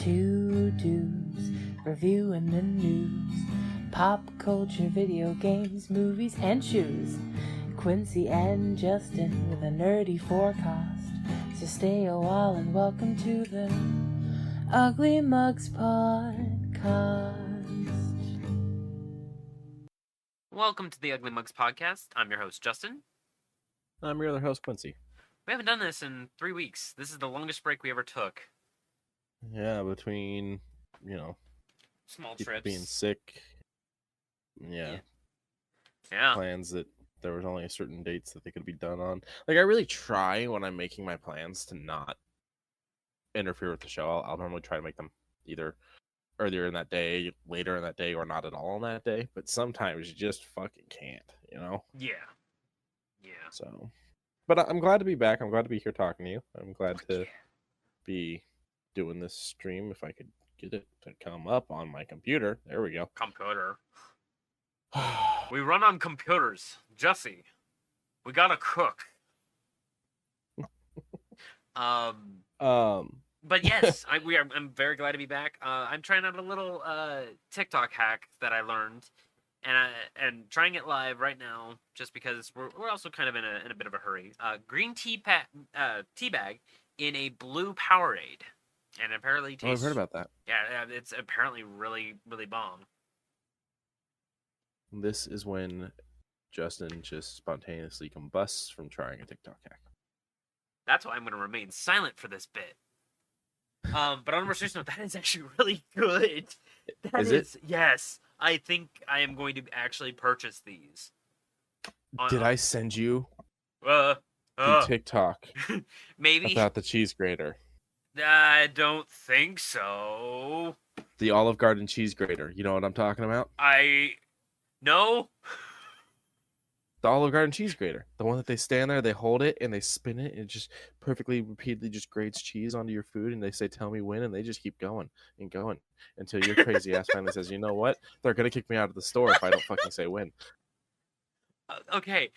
Two dudes reviewing the news, pop culture, video games, movies, and shoes. Quincy and Justin with a nerdy forecast. So stay a while and welcome to the Ugly Mugs Podcast. Welcome to the Ugly Mugs Podcast. I'm your host, Justin. I'm your other host, Quincy. We haven't done this in 3 weeks. This is the longest break we ever took. Yeah, between, Small people trips. being sick. Yeah. Plans that there was only certain dates that they could be done on. Like, I really try when I'm making my plans to not interfere with the show. I'll normally try to make them either earlier in that day, later in that day, or not at all on that day. But sometimes you just fucking can't, Yeah. So, but I'm glad to be back. I'm glad to be here talking to you. I'm glad to be doing this stream. If I could get it to come up on my computer. There we go. Computer. We run on computers. Jesse, we gotta cook. But yes, I'm very glad to be back. I'm trying out a little TikTok hack that I learned, and trying it live right now just because we're also kind of in a bit of a hurry. Green tea bag in a blue Powerade, and apparently tastes. I've heard about that. Yeah, it's apparently really really bomb. This is when Justin just spontaneously combusts from trying a TikTok hack. That's why I'm going to remain silent for this bit. But on a more serious note, that is actually really good. Is it? Yes. I think I am going to actually purchase these. Did I send you the TikTok maybe about the cheese grater? I don't think so. The Olive Garden cheese grater. You know what I'm talking about? No. The Olive Garden cheese grater. The one that they stand there, they hold it, and they spin it, and it just perfectly, repeatedly just grates cheese onto your food, and they say, tell me when, and they just keep going and going until your crazy ass finally says, you know what? They're going to kick me out of the store if I don't fucking say when. Okay.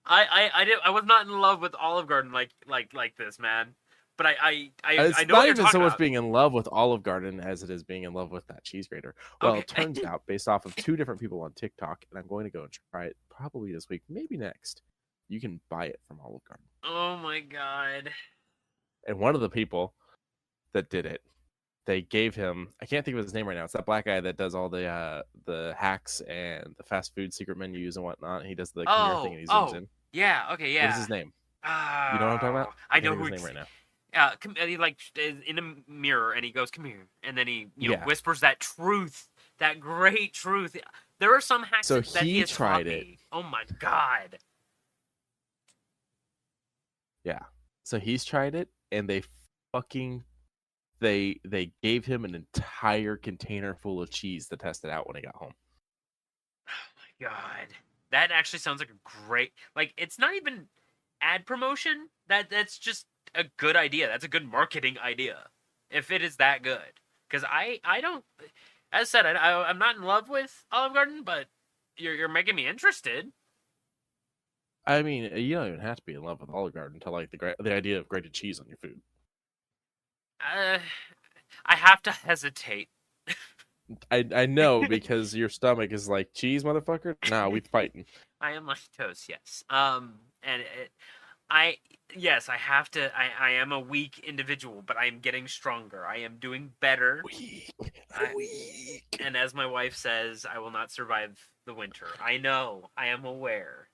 I was not in love with Olive Garden like this, man. But I it's know not what even you're so much about. being in love with Olive Garden as it is being in love with that cheese grater. Well, It turns out, based off of 2 different people on TikTok, and I'm going to go and try it probably this week, maybe next, you can buy it from Olive Garden. Oh my god. And one of the people that did it, they gave him, I can't think of his name right now. It's that black guy that does all the hacks and the fast food secret menus and whatnot. He does the Khmer thing and he zooms in. Yeah, okay, yeah. What is his name? You know what I'm talking about? I know his name right now. He is in a mirror and he goes, "Come here," and then he whispers that truth, that great truth. There are some hacks that he has tried it. Oh my god! Yeah, so he's tried it, and they gave him an entire container full of cheese to test it out when he got home. Oh my god, that actually sounds like a great. Like, it's not even ad promotion. That's just a good idea. That's a good marketing idea. If it is that good, because I don't, as I said, I'm not in love with Olive Garden, but you're making me interested. I mean, you don't even have to be in love with Olive Garden to like the idea of grated cheese on your food. I have to hesitate. I know, because your stomach is like, cheese, motherfucker. Nah, we fighting. I am lactose, yes. I have to. I am a weak individual, but I am getting stronger. I am doing better. Weak. And as my wife says, I will not survive the winter. I know. I am aware.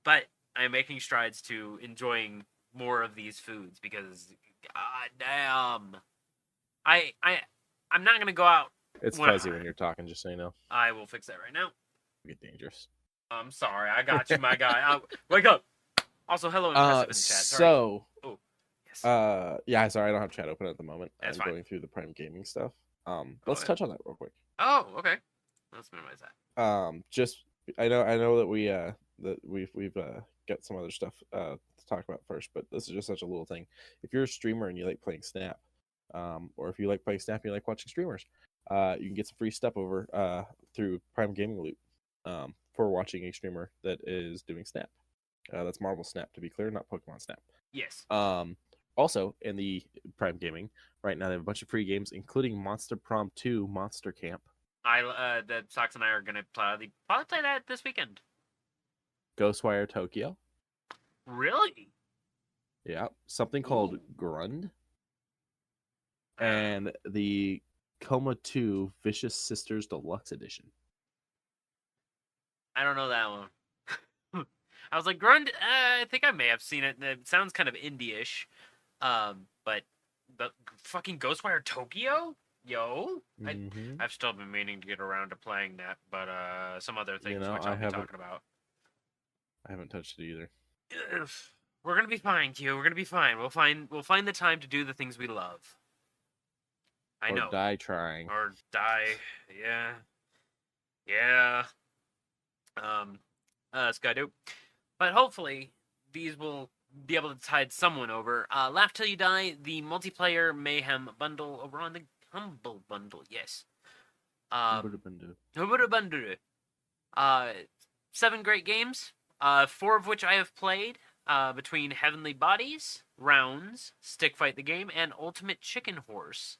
But I am making strides to enjoying more of these foods because, god damn, I'm not gonna go out. It's fuzzy when you're talking, just so you know. I will fix that right now. Get dangerous. I'm sorry, I got you, my guy. Wake up. Also, hello, impressive in the chat. Sorry. Yeah, sorry, I don't have chat open at the moment. That's I'm fine. going through the Prime Gaming stuff. Let's touch on that real quick. Oh, okay. Let's minimize that. I know that we've got some other stuff to talk about first, but this is just such a little thing. If you're a streamer and you like playing Snap, or if you like playing Snap and you like watching streamers, you can get some free stuff over through Prime Gaming Loot for watching a streamer that is doing Snap. That's Marvel Snap, to be clear, not Pokemon Snap. Yes. Also, in the Prime Gaming right now, they have a bunch of free games, including Monster Prom 2 Monster Camp. The Sox and I are gonna probably play that this weekend. Ghostwire Tokyo. Really? Yeah. Something called Grund. And the Coma 2 Vicious Sisters Deluxe Edition. I don't know that one. I was like, Grund, I think I may have seen it. It sounds kind of indie-ish. But fucking Ghostwire Tokyo? Yo? Mm-hmm. I've still been meaning to get around to playing that, but some other things which I'll be talking about. I haven't touched it either. We're gonna be fine, Q. We're gonna be fine. We'll find the time to do the things we love. I know. Or die trying. Or die. Yeah. Yeah. Skydo. But hopefully, these will be able to tide someone over. Laugh Till You Die, the multiplayer mayhem bundle over on the Humble Bundle. Yes. Humble Bundle. 7 great games. 4 of which I have played. Between Heavenly Bodies, Rounds, Stick Fight the Game, and Ultimate Chicken Horse.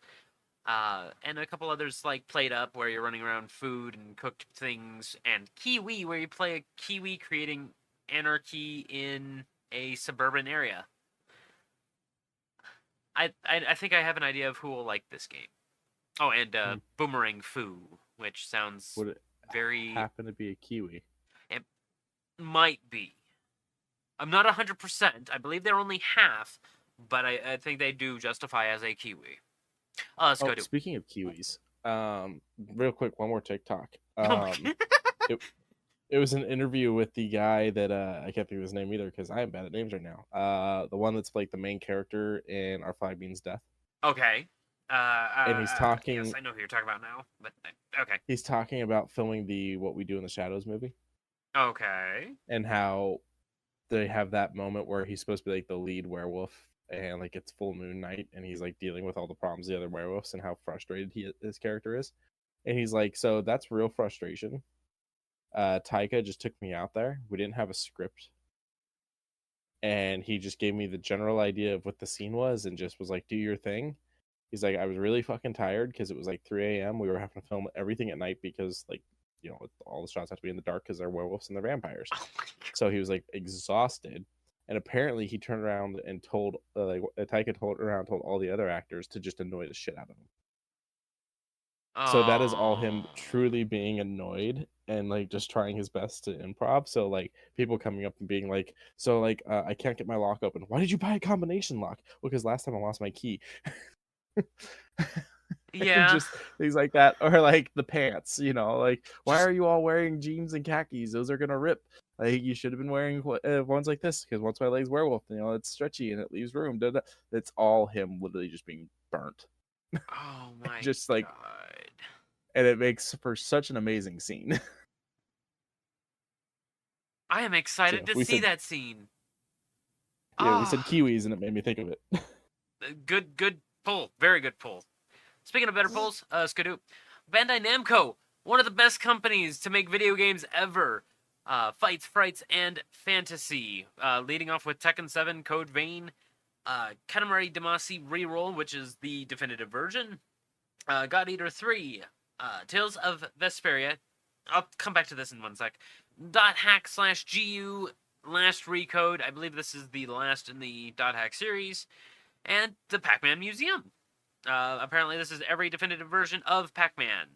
And a couple others like Played Up, where you're running around food and cooked things, and Kiwi, where you play a Kiwi creating anarchy in a suburban area. I think I have an idea of who will like this game. Oh, and Boomerang Foo, which sounds very... happen to be a Kiwi? It might be. I'm not 100%. I believe they're only half, but I think they do justify as a Kiwi. Let's go to... Speaking of Kiwis, real quick, one more TikTok. It was an interview with the guy that I can't think of his name either because I am bad at names right now. The one that's like the main character in Our Flag Means Death. Okay. And he's talking. Yes, I know who you're talking about now. But okay. He's talking about filming the What We Do in the Shadows movie. Okay. And how they have that moment where he's supposed to be like the lead werewolf, and like it's full moon night, and he's like dealing with all the problems of the other werewolves and how frustrated his character is. And he's like, so that's real frustration. Taika just took me out there. We didn't have a script. And he just gave me the general idea of what the scene was and just was like, do your thing. He's like, I was really fucking tired because it was like 3 a.m. We were having to film everything at night because, like, you know, all the shots have to be in the dark because they're werewolves and they're vampires. Oh so he was like exhausted. And apparently he turned around and told, Taika told all the other actors to just annoy the shit out of him. So that is all him truly being annoyed and like just trying his best to improv. So like people coming up and being like, so like I can't get my lock open. Why did you buy a combination lock? Well, because last time I lost my key. Yeah. Just things like that. Or like the pants, you know, like why are you all wearing jeans and khakis? Those are gonna rip. Like you should have been wearing ones like this because once my leg's werewolf, you know, it's stretchy and it leaves room. It's all him literally just being burnt. Oh my just like God. And it makes for such an amazing scene. I am excited to see that scene. Yeah, we said Kiwis and it made me think of it. Good pull. Very good pull. Speaking of better pulls, Skidoo. Bandai Namco, one of the best companies to make video games ever. Fights, Frights, and Fantasy. Leading off with Tekken 7, Code Vein, Katamari Damacy Reroll, which is the definitive version. God Eater 3, Tales of Vesperia. I'll come back to this in one sec. .hack/GU Last Recode. I believe this is the last in the .hack series. And the Pac-Man Museum. Apparently this is every definitive version of Pac-Man.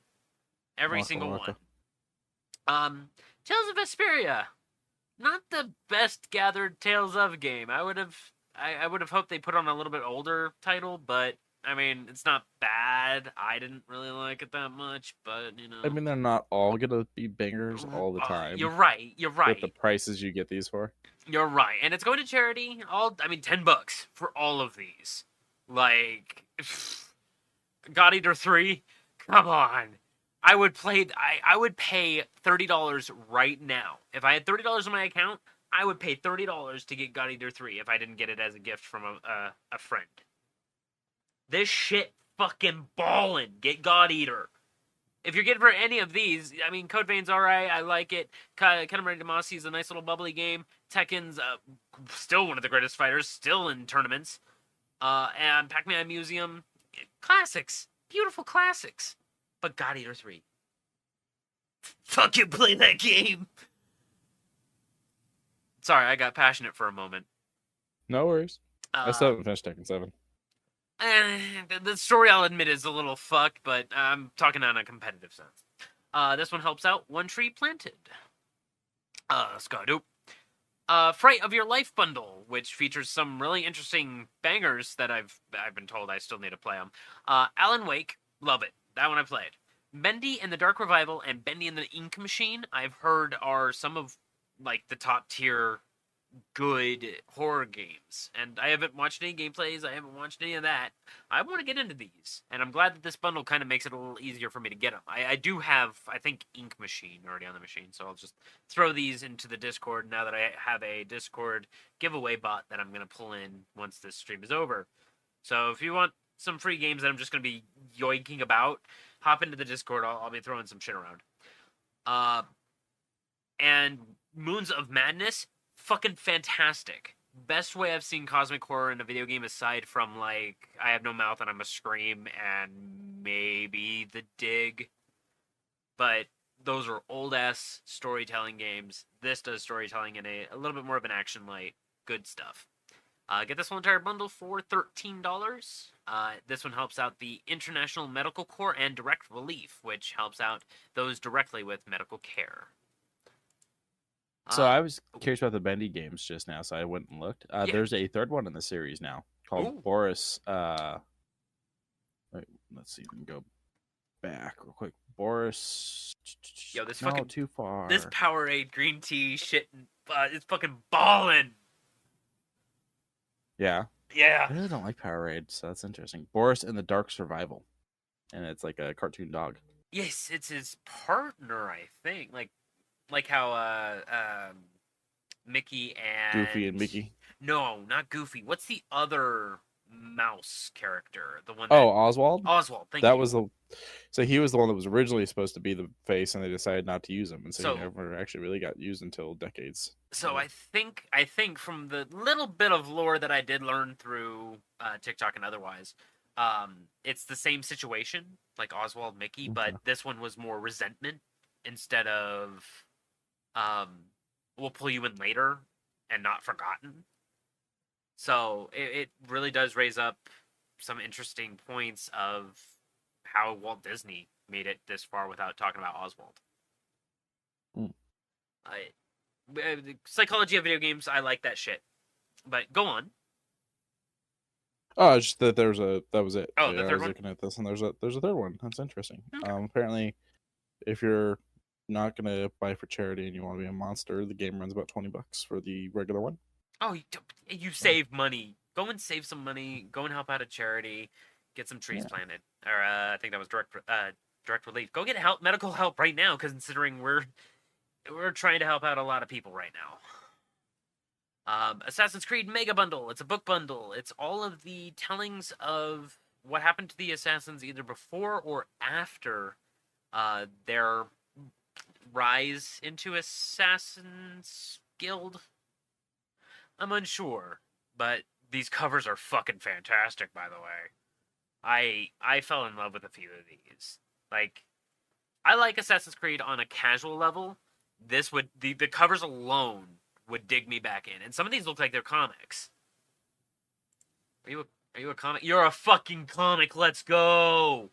Every single one. Tales of Vesperia. Not the best gathered Tales of game. I would have hoped they put on a little bit older title, but I mean, it's not bad. I didn't really like it that much, but, you know. I mean, they're not all going to be bangers all the time. You're right. With the prices you get these for. You're right. And it's going to charity. $10 for all of these. Like, God Eater 3? Come on. I would pay $30 right now. If I had $30 in my account, I would pay $30 to get God Eater 3 if I didn't get it as a gift from a friend. This shit fucking ballin'. Get God Eater. If you're getting for any of these, I mean, Code Vein's alright. I like it. Katamari Damacy is a nice little bubbly game. Tekken's still one of the greatest fighters, still in tournaments. And Pac-Man Museum, classics, beautiful classics. But God Eater 3, fucking play that game. Sorry, I got passionate for a moment. No worries. I still haven't finished Tekken 7. The story, I'll admit, is a little fucked, but I'm talking on a competitive sense. This one helps out One Tree Planted. Skadoop. Fright of Your Life bundle, which features some really interesting bangers that I've been told I still need to play them. Alan Wake, love it. That one I played. Bendy and the Dark Revival and Bendy and the Ink Machine, I've heard are some of like the top tier good horror games, and I haven't watched any gameplays. I haven't watched any of that. I want to get into these, and I'm glad that this bundle kind of makes it a little easier for me to get them. I do have, I think, Ink Machine already on the machine, so I'll just throw these into the Discord now that I have a Discord giveaway bot that I'm going to pull in once this stream is over. So if you want some free games that I'm just going to be yoinking about, hop into the Discord. I'll be throwing some shit around. And Moons of Madness, fucking fantastic. Best way I've seen cosmic horror in a video game aside from, like, I Have No Mouth and I'm a Scream and maybe The Dig. But those are old-ass storytelling games. This does storytelling in a little bit more of an action light. Good stuff. Get this whole entire bundle for $13. This one helps out the International Medical Corps and Direct Relief, which helps out those directly with medical care. So I was curious about the Bendy games just now, so I went and looked. Yeah. There's a third one in the series now called Boris. Wait, let's see if we can go back real quick. Boris. Yo, this fucking too far. This Powerade green tea shit, it's fucking ballin'. Yeah. Yeah. I really don't like Powerade, so that's interesting. Boris and the Dark Survival, and it's like a cartoon dog. Yes, it's his partner, I think. Like how Mickey and Goofy and Mickey. No, not Goofy. What's the other mouse character? The one. Oswald. Oswald. Thank you. That was so he was the one that was originally supposed to be the face, and they decided not to use him, and so he never actually really got used until decades. So I think from the little bit of lore that I did learn through TikTok and otherwise, it's the same situation like Oswald, Mickey, but this one was more resentment instead of we'll pull you in later and not forgotten. So it really does raise up some interesting points of how Walt Disney made it this far without talking about Oswald. The psychology of video games, I like that shit. But go on. Oh, just that that was it. Oh, yeah, the third one? I was looking at this, and there's a third one. That's interesting. Okay. Apparently, if you're not gonna buy for charity and you want to be a monster, the game runs about $20 for the regular one. Oh, you save money. Go and save some money. Go and help out a charity. Get some trees planted. Or I think that was direct relief. Go get medical help right now, considering we're trying to help out a lot of people right now. Assassin's Creed Mega Bundle. It's a book bundle. It's all of the tellings of what happened to the assassins either before or after their rise into Assassin's Guild. I'm unsure, but these covers are fucking fantastic, by the way. I fell in love with a few of these. Like, I like Assassin's Creed on a casual level. This would the covers alone would dig me back in, and some of these look like they're comics. Are you a comic? You're a fucking comic. Let's go.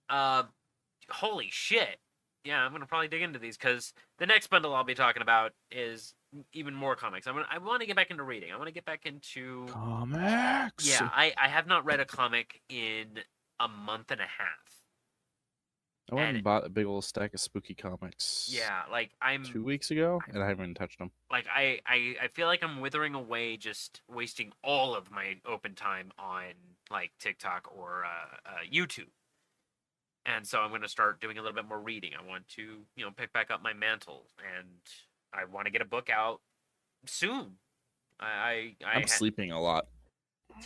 Holy shit. Yeah, I'm gonna probably dig into these because the next bundle I'll be talking about is even more comics. I want to get back into reading. I want to get back into comics. Yeah, I have not read a comic in a month and a half. I went and bought a big old stack of spooky comics. Yeah, like I'm 2 weeks ago, and I haven't even touched them. Like I feel like I'm withering away, just wasting all of my open time on like TikTok or YouTube. And so I'm going to start doing a little bit more reading. I want to, pick back up my mantle, and I want to get a book out soon. I'm sleeping a lot.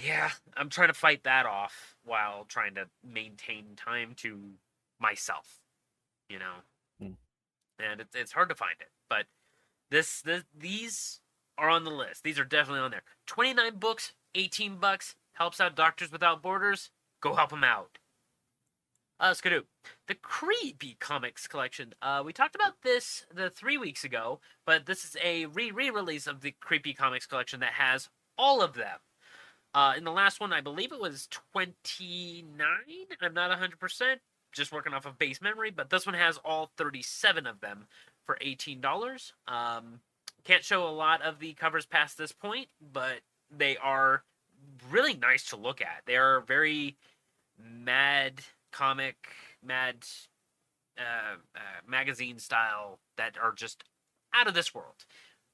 Yeah, I'm trying to fight that off while trying to maintain time to myself, and it's hard to find it. But these are on the list. These are definitely on there. 29 books, $18, helps out Doctors Without Borders. Go help them out. Skidoo. The Creepy Comics collection. We talked about this 3 weeks ago, but this is a re-release of the Creepy Comics collection that has all of them. In the last one, I believe it was 29. I'm not 100%, just working off of base memory, but this one has all 37 of them for $18. Can't show a lot of the covers past this point, but they are really nice to look at. They are very mad magazine style that are just out of this world,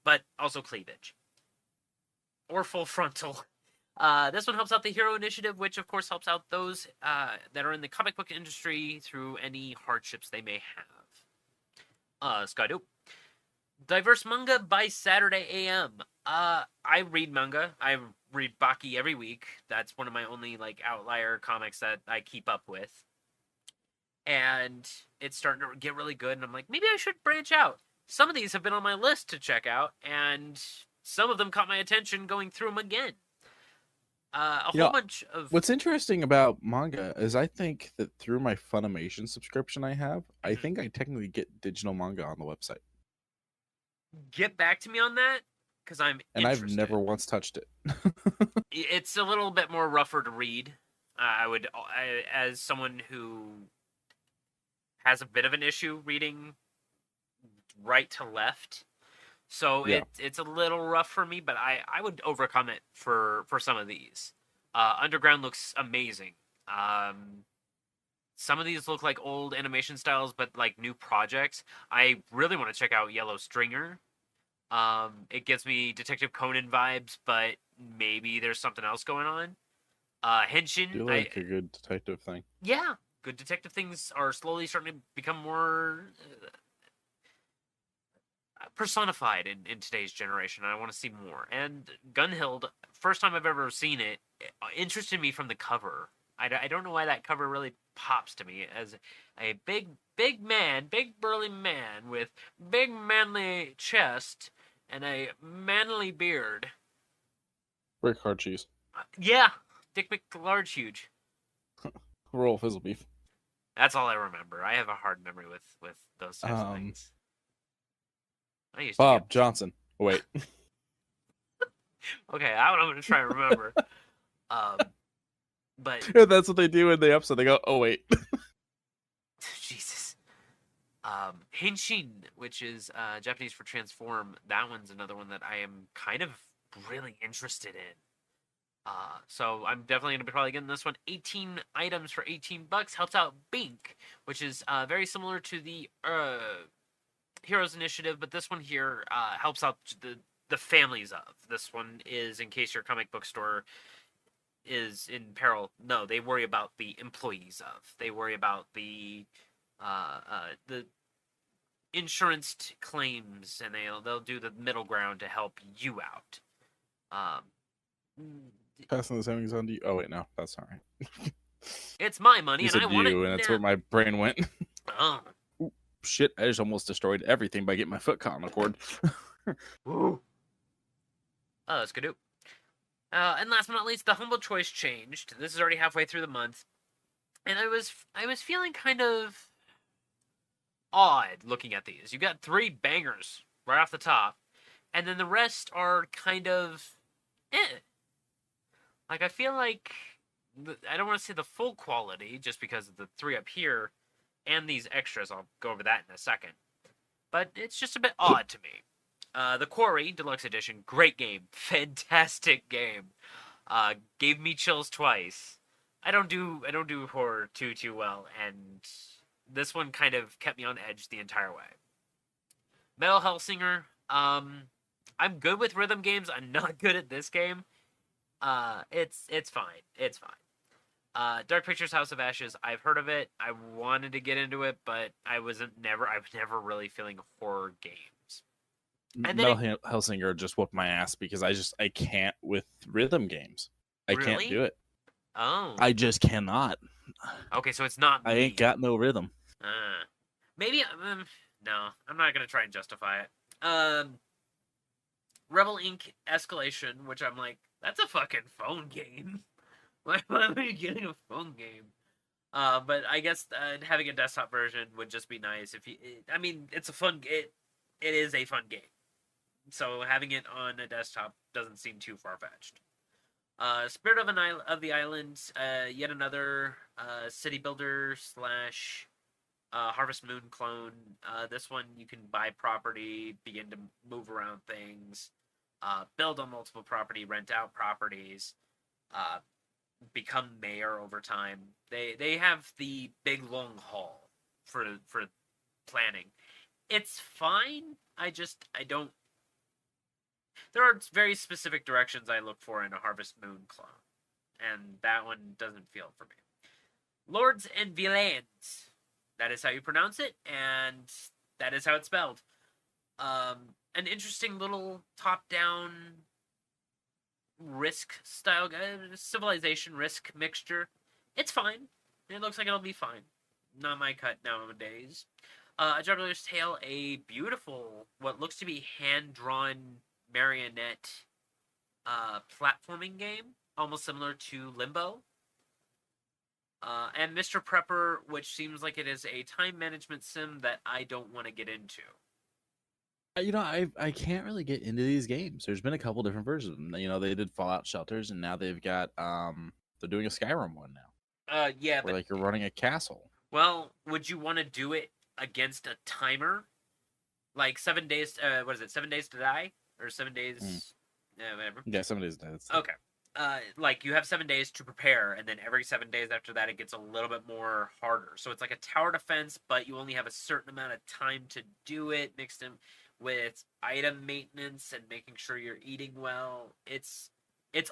but also cleavage or full frontal. This one helps out the Hero Initiative, which of course helps out those that are in the comic book industry through any hardships they may have. Skydoo. Diverse Manga by Saturday AM. I read manga. I read Baki every week. That's one of my only outlier comics that I keep up with. And it's starting to get really good, and I'm like, maybe I should branch out. Some of these have been on my list to check out, and some of them caught my attention going through them again. Whole bunch of... What's interesting about manga is I think that through my Funimation subscription I have, I think I technically get digital manga on the website. Get back to me on that, because I'm and interested. I've never once touched it. It's a little bit more rougher to read. As someone who has a bit of an issue reading right to left, so it's a little rough for me, but I would overcome it for some of these. Underground looks amazing. Some of these look like old animation styles, but like new projects. I really want to check out Yellow Stringer. It gives me Detective Conan vibes, but maybe there's something else going on. Henshin. Do you like a good detective thing? Yeah, good detective things are slowly starting to become more personified in today's generation. I want to see more. And Gunhild, first time I've ever seen it, interested me from the cover. I don't know why that cover really pops to me as a big burly man with big manly chest and a manly beard. Rick Hard Cheese. Yeah, Dick McLarge Huge. Roll Fizzle Beef. That's all I remember. I have a hard memory with those types of things. Bob Johnson. Oh, wait. Okay, I'm going to try and remember. But that's what they do in the episode. They go, "Oh wait." Jesus. Henshin, which is Japanese for transform. That one's another one that I am kind of really interested in. So I'm definitely going to be probably getting this one. 18 items for $18. Helps out Bink, which is very similar to the Heroes Initiative, but this one here helps out the families of. This one is in case your comic book store is in peril. No, they worry about the employees of. They worry about the insurance claims, and they'll do the middle ground to help you out. Passing the savings on to you. Oh wait, no, that's all right. It's my money, and I want it and now. that's where my brain went. Oh. Ooh, shit! I just almost destroyed everything by getting my foot caught on the cord. Woo. That's good. And last but not least, the Humble Choice changed. This is already halfway through the month, and I was feeling kind of odd looking at these. You got 3 bangers right off the top, and then the rest are kind of Like, I feel like I don't want to say the full quality just because of the 3 up here and these extras. I'll go over that in a second, but it's just a bit odd to me. The Quarry Deluxe Edition, great game, fantastic game. Gave me chills twice. I don't do horror too well, and this one kind of kept me on edge the entire way. Metal Hellsinger, I'm good with rhythm games. I'm not good at this game. It's fine. It's fine. Dark Pictures House of Ashes, I've heard of it. I wanted to get into it, but I was never really feeling horror games. And Metal Hellsinger just whooped my ass because I can't with rhythm games. I really? Can't do it. Oh. I just cannot. Okay, so it's not me. I ain't got no rhythm. Maybe no, I'm not gonna try and justify it. Rebel Inc. Escalation, which I'm like, that's a fucking phone game. Why are you getting a phone game? But I guess having a desktop version would just be nice. I mean, it's a fun. It is a fun game. So having it on a desktop doesn't seem too far fetched. Spirit of the Island, yet another city builder slash Harvest Moon clone. This one you can buy property, begin to move around things, build on multiple property, rent out properties, become mayor over time. They have the big long haul for planning. It's fine. I don't. There are very specific directions I look for in a Harvest Moon clone, and that one doesn't feel for me. Lords and Villains. That is how you pronounce it, and that is how it's spelled. An interesting little top-down Risk style civilization Risk mixture. It's fine. It looks like it'll be fine. Not my cut nowadays. A Juggler's Tale, a beautiful, what looks to be hand-drawn marionette platforming game, almost similar to Limbo. And Mr. Prepper, which seems like it is a time management sim that I don't want to get into. I can't really get into these games. There's been a couple different versions. They did Fallout Shelters, and now they've got they're doing a Skyrim one now. Yeah, where, you're running a castle. Well, would you want to do it against a timer? Like 7 days. What is it? 7 days to die, or 7 days? Whatever. Yeah, 7 days to die. Okay. Like you have 7 days to prepare, and then every 7 days after that, it gets a little bit more harder. So it's like a tower defense, but you only have a certain amount of time to do it, mixed in with item maintenance and making sure you're eating well. It's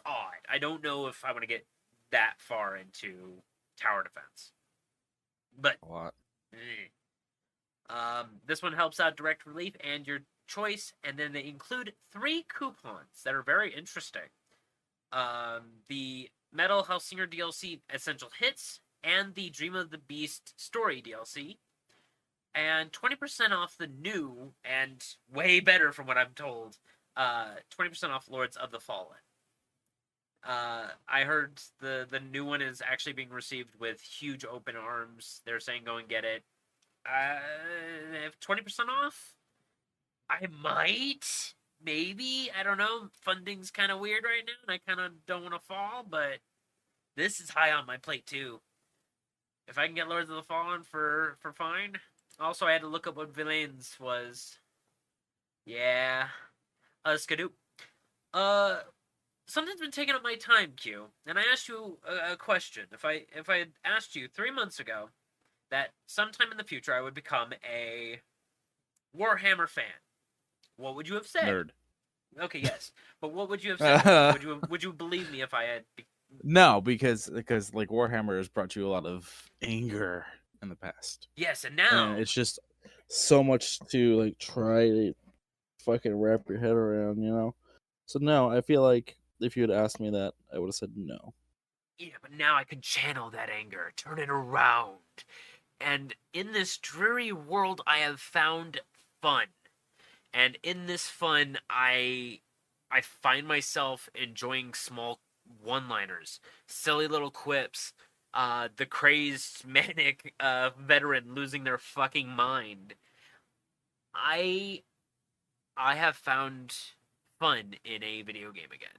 odd. I don't know if I want to get that far into tower defense. But a lot. This one helps out Direct Relief and your choice, and then they include 3 coupons that are very interesting. The Metal Hellsinger DLC Essential Hits and the Dream of the Beast Story DLC. And 20% off the new, and way better from what I'm told, 20% off Lords of the Fallen. I heard the new one is actually being received with huge open arms. They're saying go and get it. If 20% off, I might, maybe, I don't know. Funding's kind of weird right now, and I kind of don't want to fall, but this is high on my plate too. If I can get Lords of the Fallen for fine. Also, I had to look up what Villains was. Yeah. Skadoo. Something's been taking up my time, Q. And I asked you a question. If I had asked you 3 months ago that sometime in the future I would become a Warhammer fan, what would you have said? Nerd. Okay, yes. But what would you have said? would you believe me if I had... No, because like Warhammer has brought you a lot of anger in the past. Yes, and now it's just so much to like try to fucking wrap your head around, So no, I feel like if you had asked me that, I would have said no. Yeah, but now I can channel that anger, turn it around. And in this dreary world, I have found fun. And in this fun, I find myself enjoying small one-liners, silly little quips, the crazed, manic veteran losing their fucking mind. I have found fun in a video game again.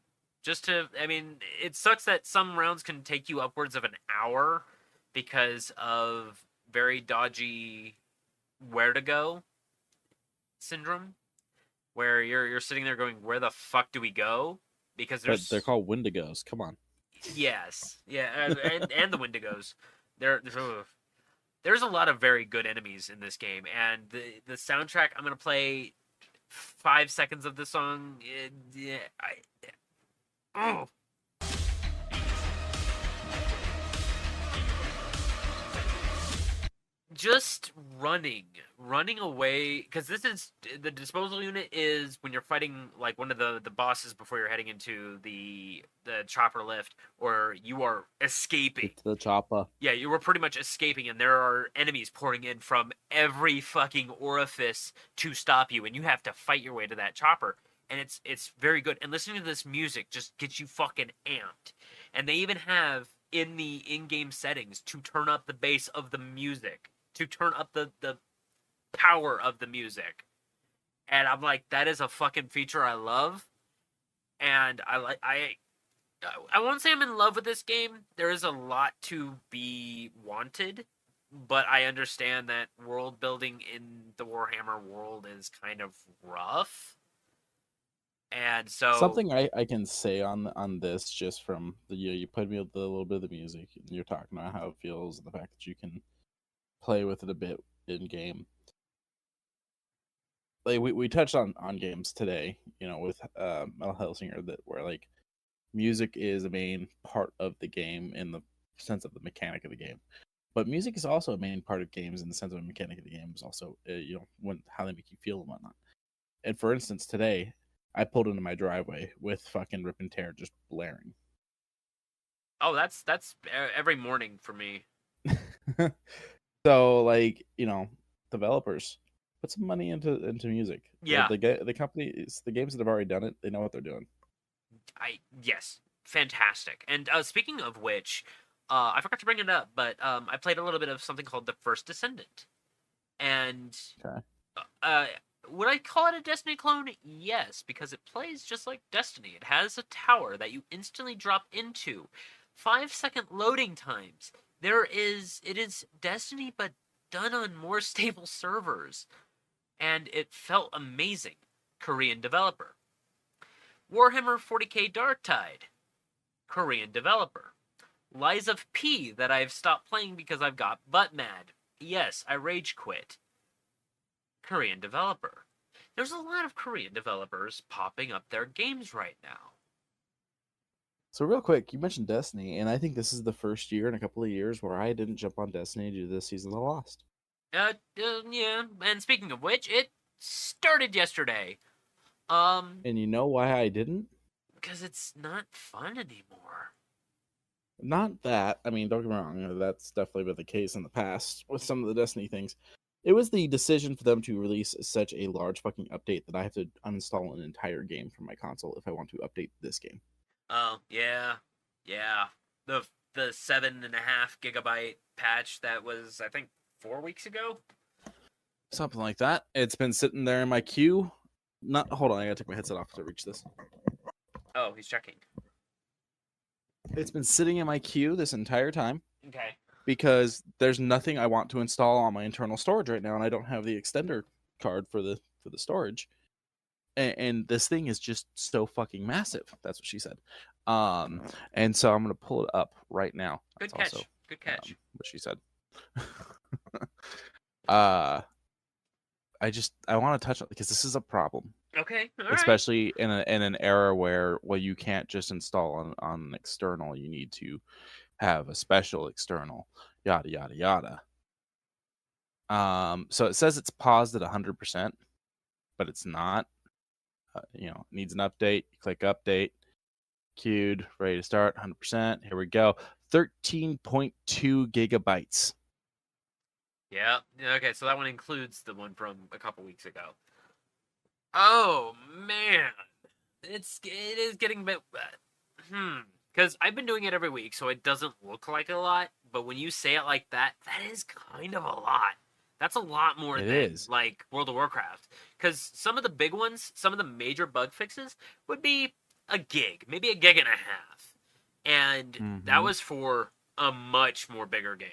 It sucks that some rounds can take you upwards of an hour because of very dodgy where to go syndrome, where you're sitting there going, where the fuck do we go? Because they're called Wendigos. Come on. Yes, yeah, and the Wendigos. There's a lot of very good enemies in this game, and the soundtrack. I'm gonna play 5 seconds of the song. Just running away, because this is the disposal unit is when you're fighting like one of the bosses before you're heading into the chopper lift, or you are escaping. The chopper. Yeah, you were pretty much escaping, and there are enemies pouring in from every fucking orifice to stop you, and you have to fight your way to that chopper. and it's very good. And listening to this music just gets you fucking amped. And they even have in the in-game settings to turn up the bass of the music, to turn up the power of the music. And I'm like, that is a fucking feature I love. And I won't say I'm in love with this game. There is a lot to be wanted, but I understand that world building in the Warhammer world is kind of rough. And so something I can say on this, just from the you played me with a little bit of the music, and you're talking about how it feels, and the fact that you can play with it a bit in game. Like we touched on games today, with Mel Helsinger, that where like music is a main part of the game in the sense of the mechanic of the game, but music is also a main part of games in the sense of a mechanic of the game is also how they make you feel and whatnot. And for instance, today I pulled into my driveway with fucking Rip and Tear just blaring. Oh, that's every morning for me. So like, developers put some money into music. Yeah. The companies, the games that have already done it, they know what they're doing. Yes, fantastic. And speaking of which, I forgot to bring it up, but I played a little bit of something called The First Descendant. And okay. Would I call it a Destiny clone? Yes, because it plays just like Destiny. It has a tower that you instantly drop into. 5-second loading times. It is Destiny, but done on more stable servers. And it felt amazing. Korean developer. Warhammer 40k Darktide. Korean developer. Lies of P that I've stopped playing because I've got butt mad. Yes, I rage quit. Korean developer. There's a lot of Korean developers popping up their games right now. So real quick, you mentioned Destiny, and I think this is the first year in a couple of years where I didn't jump on Destiny due to this season of Lost. Yeah. And speaking of which, it started yesterday. And you know why I didn't? Because it's not fun anymore. Not that. I mean, don't get me wrong. That's definitely been the case in the past with some of the Destiny things. It was the decision for them to release such a large fucking update that I have to uninstall an entire game from my console if I want to update this game. Oh, yeah. The 7.5 gigabyte patch that was, I think, 4 weeks ago? Something like that. It's been sitting there in my queue. Hold on, I gotta take my headset off to reach this. Oh, he's checking. It's been sitting in my queue this entire time. Okay. Because there's nothing I want to install on my internal storage right now, and I don't have the extender card for the storage. And this thing is just so fucking massive. That's what she said. And so I'm gonna pull it up right now. Good That's catch. also, Good catch. what she said. I want to touch on it because this is a problem. Okay. All especially in an era where you can't just install on an external. You need to have a special external. Yada yada yada. So it says it's paused at 100%, but it's not. It needs an update. You click update. Queued, ready to start. 100%. Here we go. 13.2 gigabytes. Yeah. Okay, so that one includes the one from a couple weeks ago. Oh man, it is getting a bit. Because I've been doing it every week, so it doesn't look like a lot. But when you say it like that, that is kind of a lot. That's a lot more than like World of Warcraft. Because some of the big ones, some of the major bug fixes would be a gig, maybe a gig and a half, and that was for a much more bigger game,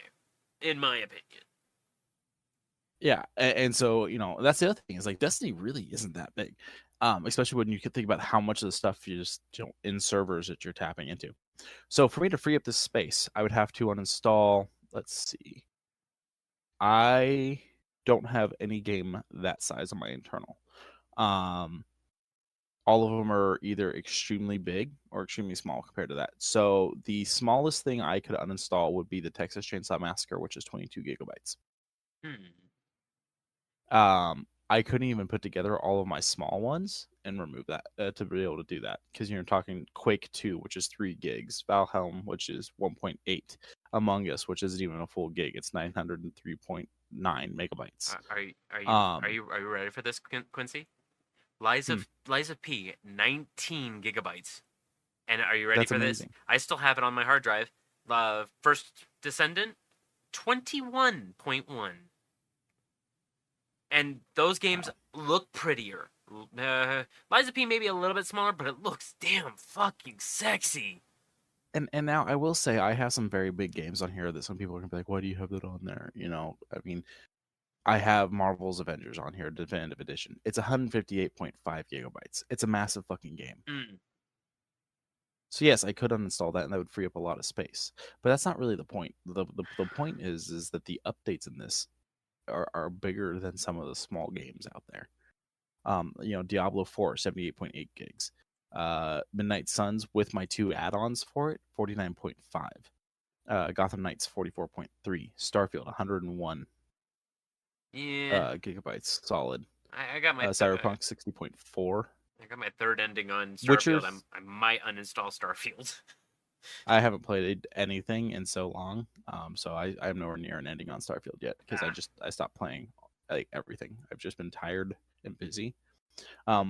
in my opinion. Yeah, and so that's the other thing is like Destiny really isn't that big, especially when you can think about how much of the stuff you just in servers that you're tapping into. So for me to free up this space, I would have to uninstall. Let's see. I don't have any game that size on my internal. All of them are either extremely big or extremely small compared to that. So the smallest thing I could uninstall would be the Texas Chainsaw Massacre, which is 22 gigabytes. I couldn't even put together all of my small ones and remove that to be able to do that, because you're talking Quake 2, which is 3 gigs, Valheim, which is 1.8, Among Us, which isn't even a full gig, it's 903.9 megabytes. Are you ready for this, Quincy? Liza P, 19 gigabytes. And are you ready That's for amazing. this? I still have it on my hard drive. First Descendant, 21.1. And those games look prettier. Liza P maybe a little bit smaller, but it looks damn fucking sexy. And now I will say I have some very big games on here that some people are gonna be like, why do you have that on there? You know, I mean, I have Marvel's Avengers on here, Definitive Edition. It's 158.5 gigabytes. It's a massive fucking game. Mm. So yes, I could uninstall that, and that would free up a lot of space. But that's not really the point. The point is that the updates in this are bigger than some of the small games out there. You know, Diablo 4, 78.8 gigs. Midnight Suns with my 2 add-ons for it, 49.5. Gotham Knights 44.3. Starfield 101 gigabytes solid. I got my Cyberpunk 60.4. I got my third ending on Witcher. Starfield. I might uninstall Starfield. I haven't played anything in so long, so I'm nowhere near an ending on Starfield yet because I stopped playing like everything. I've just been tired and busy.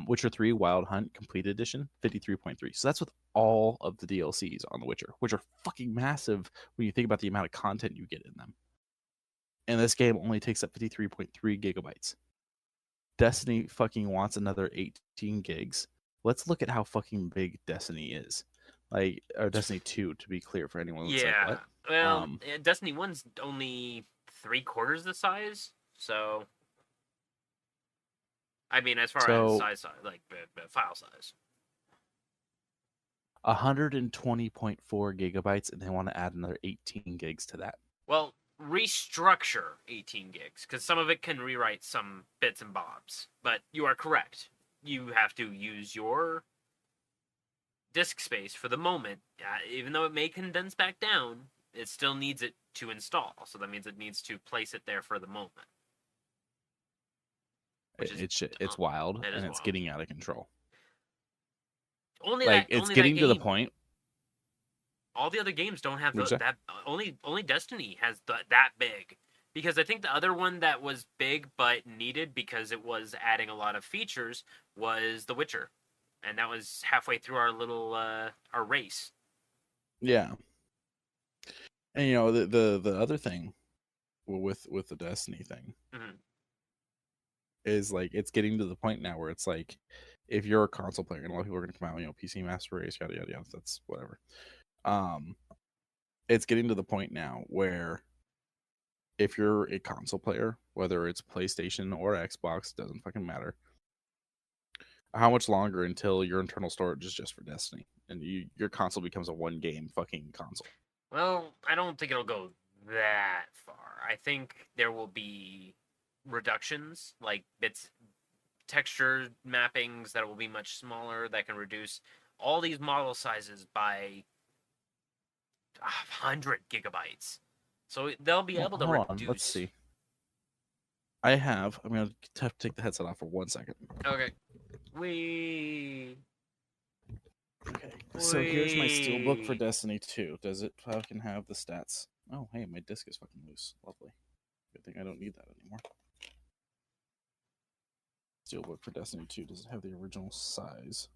Witcher 3 Wild Hunt Complete Edition 53.3. So that's with all of the DLCs on The Witcher, which are fucking massive when you think about the amount of content you get in them. And this game only takes up 53.3 gigabytes. Destiny fucking wants another 18 gigs. Let's look at how fucking big Destiny is. Like, or Destiny 2, to be clear for anyone that's like, what? Well, Destiny 1's only 3/4 the size, so... I mean, as far as size, like, file size. 120.4 gigabytes, and they want to add another 18 gigs to that. Well, restructure 18 gigs, because some of it can rewrite some bits and bobs. But you are correct. You have to use your disk space for the moment. Even though it may condense back down, it still needs it to install. So that means it needs to place it there for the moment. It's wild, and it's getting out of control. It's getting to the point. All the other games don't have that. Only Destiny has that big, because I think the other one that was big but needed because it was adding a lot of features was The Witcher, and that was halfway through our little our race. Yeah, and you know the other thing with the Destiny thing. Mm-hmm. Is like it's getting to the point now where it's like if you're a console player, and a lot of people are going to come out, you know, PC Master Race, yada yada yada. That's whatever. It's getting to the point now where if you're a console player, whether it's PlayStation or Xbox, doesn't fucking matter. How much longer until your internal storage is just for Destiny, and your console becomes a one game fucking console? Well, I don't think it'll go that far. I think there will be reductions, like texture mappings that will be much smaller, that can reduce all these model sizes by 100 gigabytes. So they'll be able to reduce. Let's see. I'm going to have to take the headset off for 1 second. Okay. Okay, so here's my steelbook for Destiny 2. Does it fucking have the stats? Oh, hey, my disc is fucking loose. Lovely. Good thing I don't need that anymore. Steelbook for Destiny 2. Does it have the original size?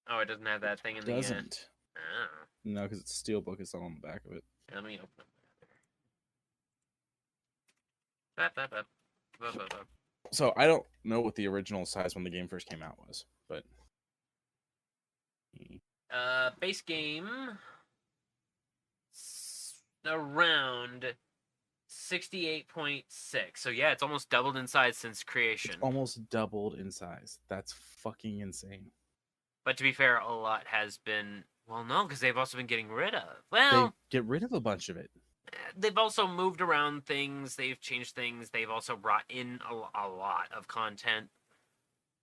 Oh, it doesn't have that thing in the end. It doesn't. Oh. No, because it's steelbook. It's not on the back of it. Let me open it. So I don't know what the original size when the game first came out was, but base game around 68.6. So yeah, it's almost doubled in size since creation. It's almost doubled in size. That's fucking insane. But to be fair, a lot has been... Well, no, because they've also been getting rid of... Well... They get rid of a bunch of it. They've also moved around things. They've changed things. They've also brought in a lot of content.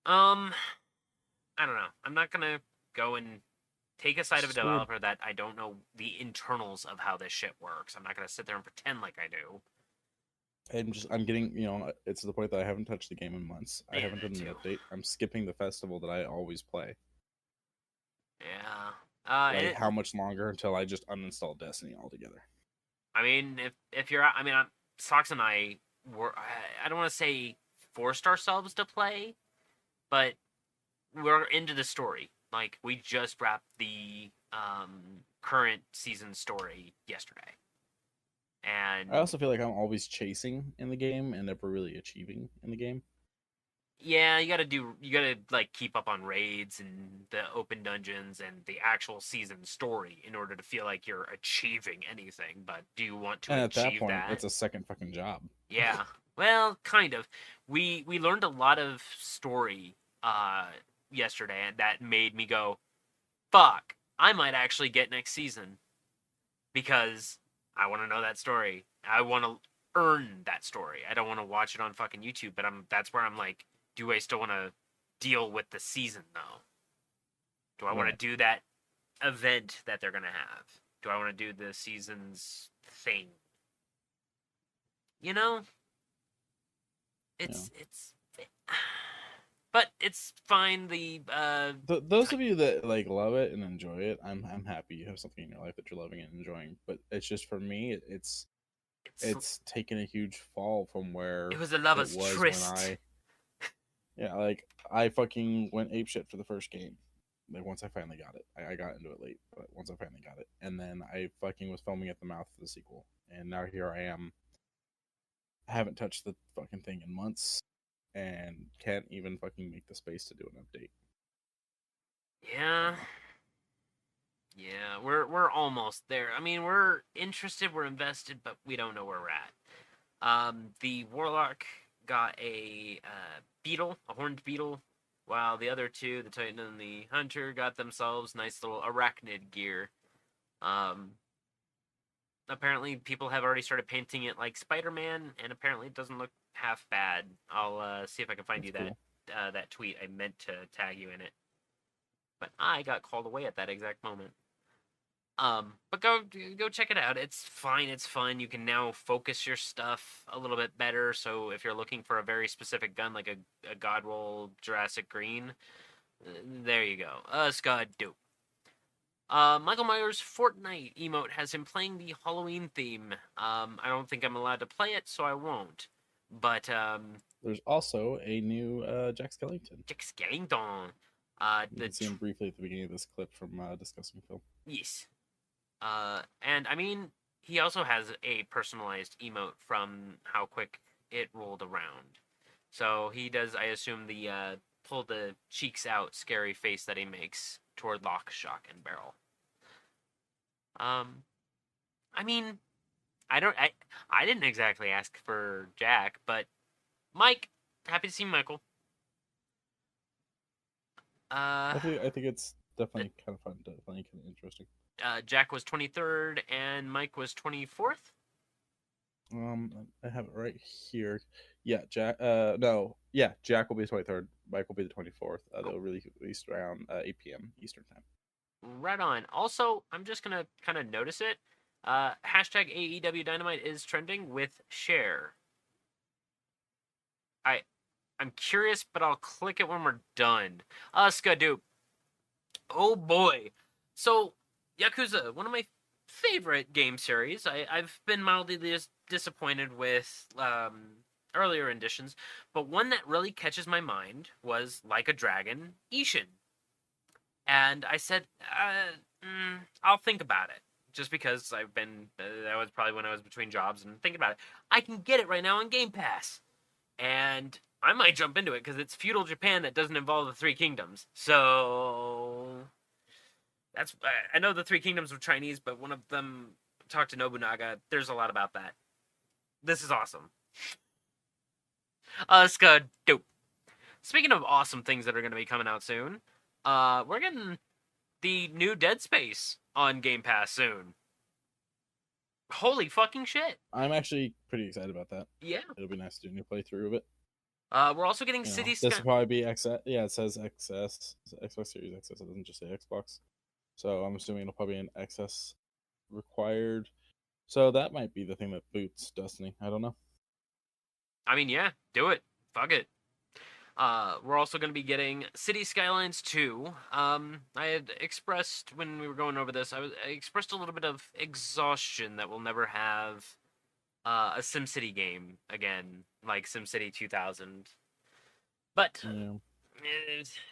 I don't know. I'm not going to go and take a side of a developer that I don't know the internals of how this shit works. I'm not going to sit there and pretend like I do. I'm getting, you know, it's to the point that I haven't touched the game in months. I haven't done an update. I'm skipping the festival that I always play. Yeah. How much longer until I just uninstall Destiny altogether? I mean, if you're... I mean, Sox and I were... I don't want to say forced ourselves to play, but we're into the story. Like, we just wrapped the current season story yesterday. And I also feel like I'm always chasing in the game and never really achieving in the game. yeah, you gotta like keep up on raids and the open dungeons and the actual season story in order to feel like you're achieving anything. But do you want to And at that achieve point, that? it's a second fucking job. Yeah. Well, kind of. We learned a lot of story yesterday, and that made me go, fuck, I might actually get next season because I want to know that story. I want to earn that story. I don't want to watch it on fucking YouTube, but that's where I'm like, do I still want to deal with the season though? Do I want to do that event that they're going to have? Do I want to do the season's thing? You know? It's but it's fine. Those of you that like love it and enjoy it, I'm happy you have something in your life that you're loving and enjoying. But it's just for me, it's taken a huge fall from where it was a lover's it was tryst. When like I fucking went apeshit for the first game. Like once I finally got it, I got into it late, but once I finally got it, and then I fucking was foaming at the mouth for the sequel, and now here I am. I haven't touched the fucking thing in months, and can't even fucking make the space to do an update. Yeah. Yeah, we're almost there. I mean, we're interested, we're invested, but we don't know where we're at. The warlock got a beetle, a horned beetle, while the other two, the titan and the hunter, got themselves nice little arachnid gear. Apparently, people have already started painting it like Spider-Man, and apparently, it doesn't look half bad. I'll see if I can find you cool. that tweet. I meant to tag you in it, but I got called away at that exact moment. But go check it out. It's fine. It's fun. You can now focus your stuff a little bit better. So if you're looking for a very specific gun, like a Godroll Jurassic Green, there you go. Scud dope. Michael Myers' Fortnite emote has him playing the Halloween theme. I don't think I'm allowed to play it, so I won't. But there's also a new Jack Skellington. Jack Skellington. You can see him briefly at the beginning of this clip from Discussing Film. Yes. And I mean, he also has a personalized emote from how quick it rolled around. So he does, I assume, the pull the cheeks out scary face that he makes toward lock, shock, and barrel. I mean, I didn't exactly ask for Jack, but Mike, happy to see Michael. I think it's definitely kind of fun, definitely kind of interesting. Jack was 23rd and Mike was 24th. I have it right here. Yeah, Jack. No, yeah, Jack will be the 23rd. Mike will be the 24th. They'll release around 8 p.m. Eastern time. Right on. Also, I'm just gonna kind of notice it. Hashtag AEW Dynamite is trending with share. I'm curious, but I'll click it when we're done. Skadoop. Oh boy. So, Yakuza, one of my favorite game series. I've been mildly disappointed with earlier editions, but one that really catches my mind was Like a Dragon Ishin. And I said, I'll think about it. Just because I've been, that was probably when I was between jobs and thinking about it. I can get it right now on Game Pass. And I might jump into it because it's feudal Japan that doesn't involve the Three Kingdoms. So that's, I know the Three Kingdoms were Chinese, but one of them talked to Nobunaga. There's a lot about that. This is awesome. Scud dope. Speaking of awesome things that are going to be coming out soon, we're getting the new Dead Space on Game Pass soon. Holy fucking shit. I'm actually pretty excited about that. Yeah. It'll be nice to do a new playthrough of it. We're also getting City Sky. This will probably be XS. Yeah, it says XS. Xbox Series XS. It doesn't just say Xbox. So I'm assuming it'll probably be an XS required. So that might be the thing that boots Destiny. I don't know. I mean, yeah, do it. Fuck it. We're also going to be getting City Skylines 2. I had expressed when we were going over this, I expressed a little bit of exhaustion that we'll never have a SimCity game again, like SimCity 2000. But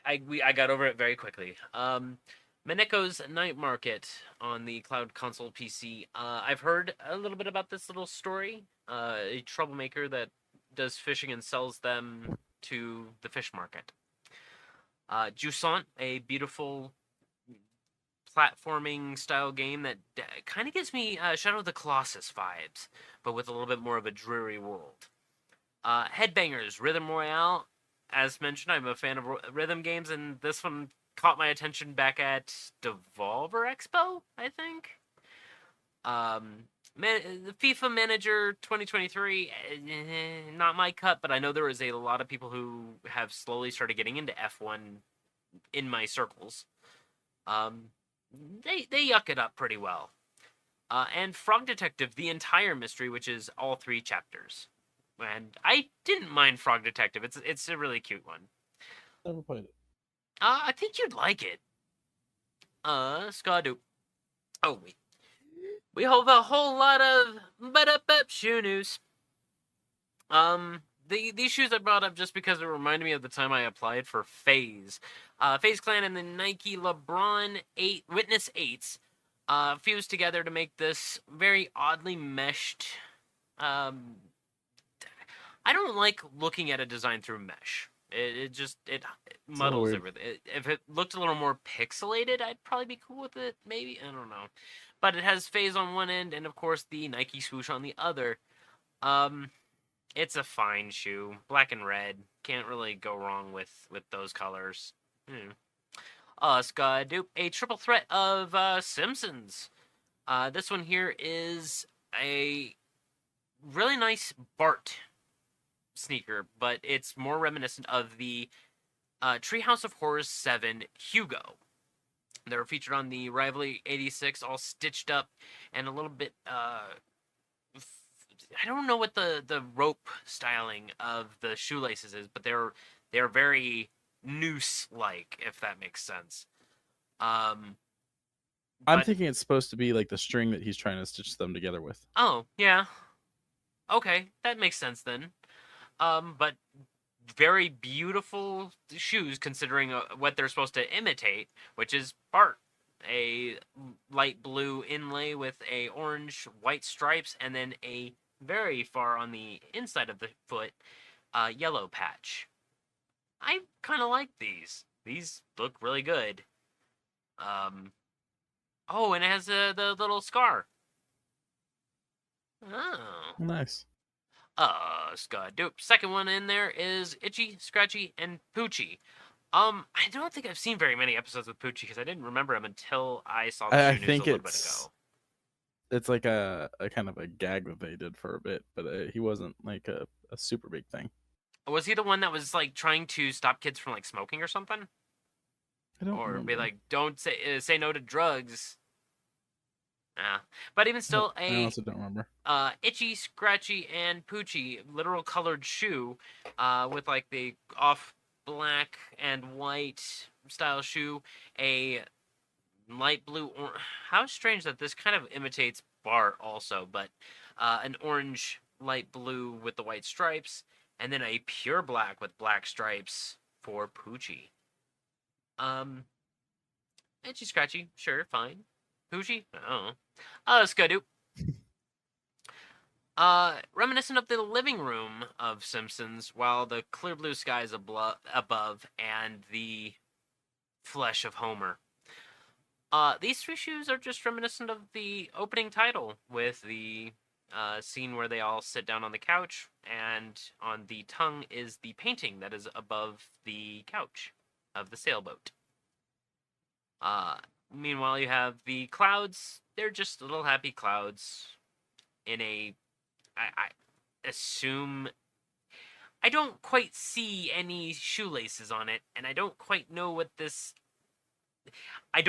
I got over it very quickly. Mineko's Night Market on the Cloud Console PC. I've heard a little bit about this little story. A troublemaker that does fishing and sells them to the fish market. Jusant, a beautiful platforming style game that kind of gives me Shadow of the Colossus vibes, but with a little bit more of a dreary world. Headbangers Rhythm Royale. As mentioned, I'm a fan of rhythm games, and this one caught my attention back at Devolver Expo, I think. The FIFA Manager 2023, not my cut, but I know there is a lot of people who have slowly started getting into F1 in my circles. They yuck it up pretty well. And Frog Detective, the entire mystery, which is all 3 chapters. And I didn't mind Frog Detective. It's a really cute one. Never played it. I think you'd like it. Skadoop. Oh, we have a whole lot of shoe news. These shoes I brought up just because it reminded me of the time I applied for FaZe. FaZe Clan and the Nike LeBron Witness 8s fused together to make this very oddly meshed. I don't like looking at a design through mesh. It muddles everything. If it looked a little more pixelated, I'd probably be cool with it. Maybe, I don't know. But it has FaZe on one end, and of course the Nike swoosh on the other. It's a fine shoe, black and red. Can't really go wrong with those colors. Skadoop, a triple threat of Simpsons. This one here is a really nice Bart sneaker, but it's more reminiscent of the Treehouse of Horrors 7 Hugo. They were featured on the Rivalry 86, all stitched up and a little bit. I don't know what the rope styling of the shoelaces is, but they're very noose-like, if that makes sense. I'm thinking it's supposed to be like the string that he's trying to stitch them together with. Oh, yeah. Okay, that makes sense then. But very beautiful shoes considering what they're supposed to imitate, which is Bart. A light blue inlay with a orange white stripes, and then a very far on the inside of the foot yellow patch. I kind of like these. These look really good. Oh, and it has the little scar. Oh. Nice. Skadoop. Second one in there is Itchy, Scratchy, and Poochie. I don't think I've seen very many episodes with Poochie because I didn't remember him until I saw the shoe news a little bit ago. It's like a kind of a gag that they did for a bit, but he wasn't like a super big thing. Was he the one that was like trying to stop kids from like smoking or something? I don't remember. Be like, don't say no to drugs. But even still, I also don't remember. Itchy, Scratchy, and Poochie literal colored shoe, with like the off black and white style shoe, a light blue. How strange that this kind of imitates Bart also, but an orange light blue with the white stripes, and then a pure black with black stripes for Poochie. Itchy, Scratchy, sure, fine. Poochie, oh. Skadoop. Reminiscent of the living room of Simpsons, while the clear blue skies above and the flesh of Homer. These 3 shoes are just reminiscent of the opening title, with the scene where they all sit down on the couch, and on the tongue is the painting that is above the couch of the sailboat. Meanwhile, you have the clouds. They're just little happy clouds in a... I assume... I don't quite see any shoelaces on it, and I don't quite know what this... I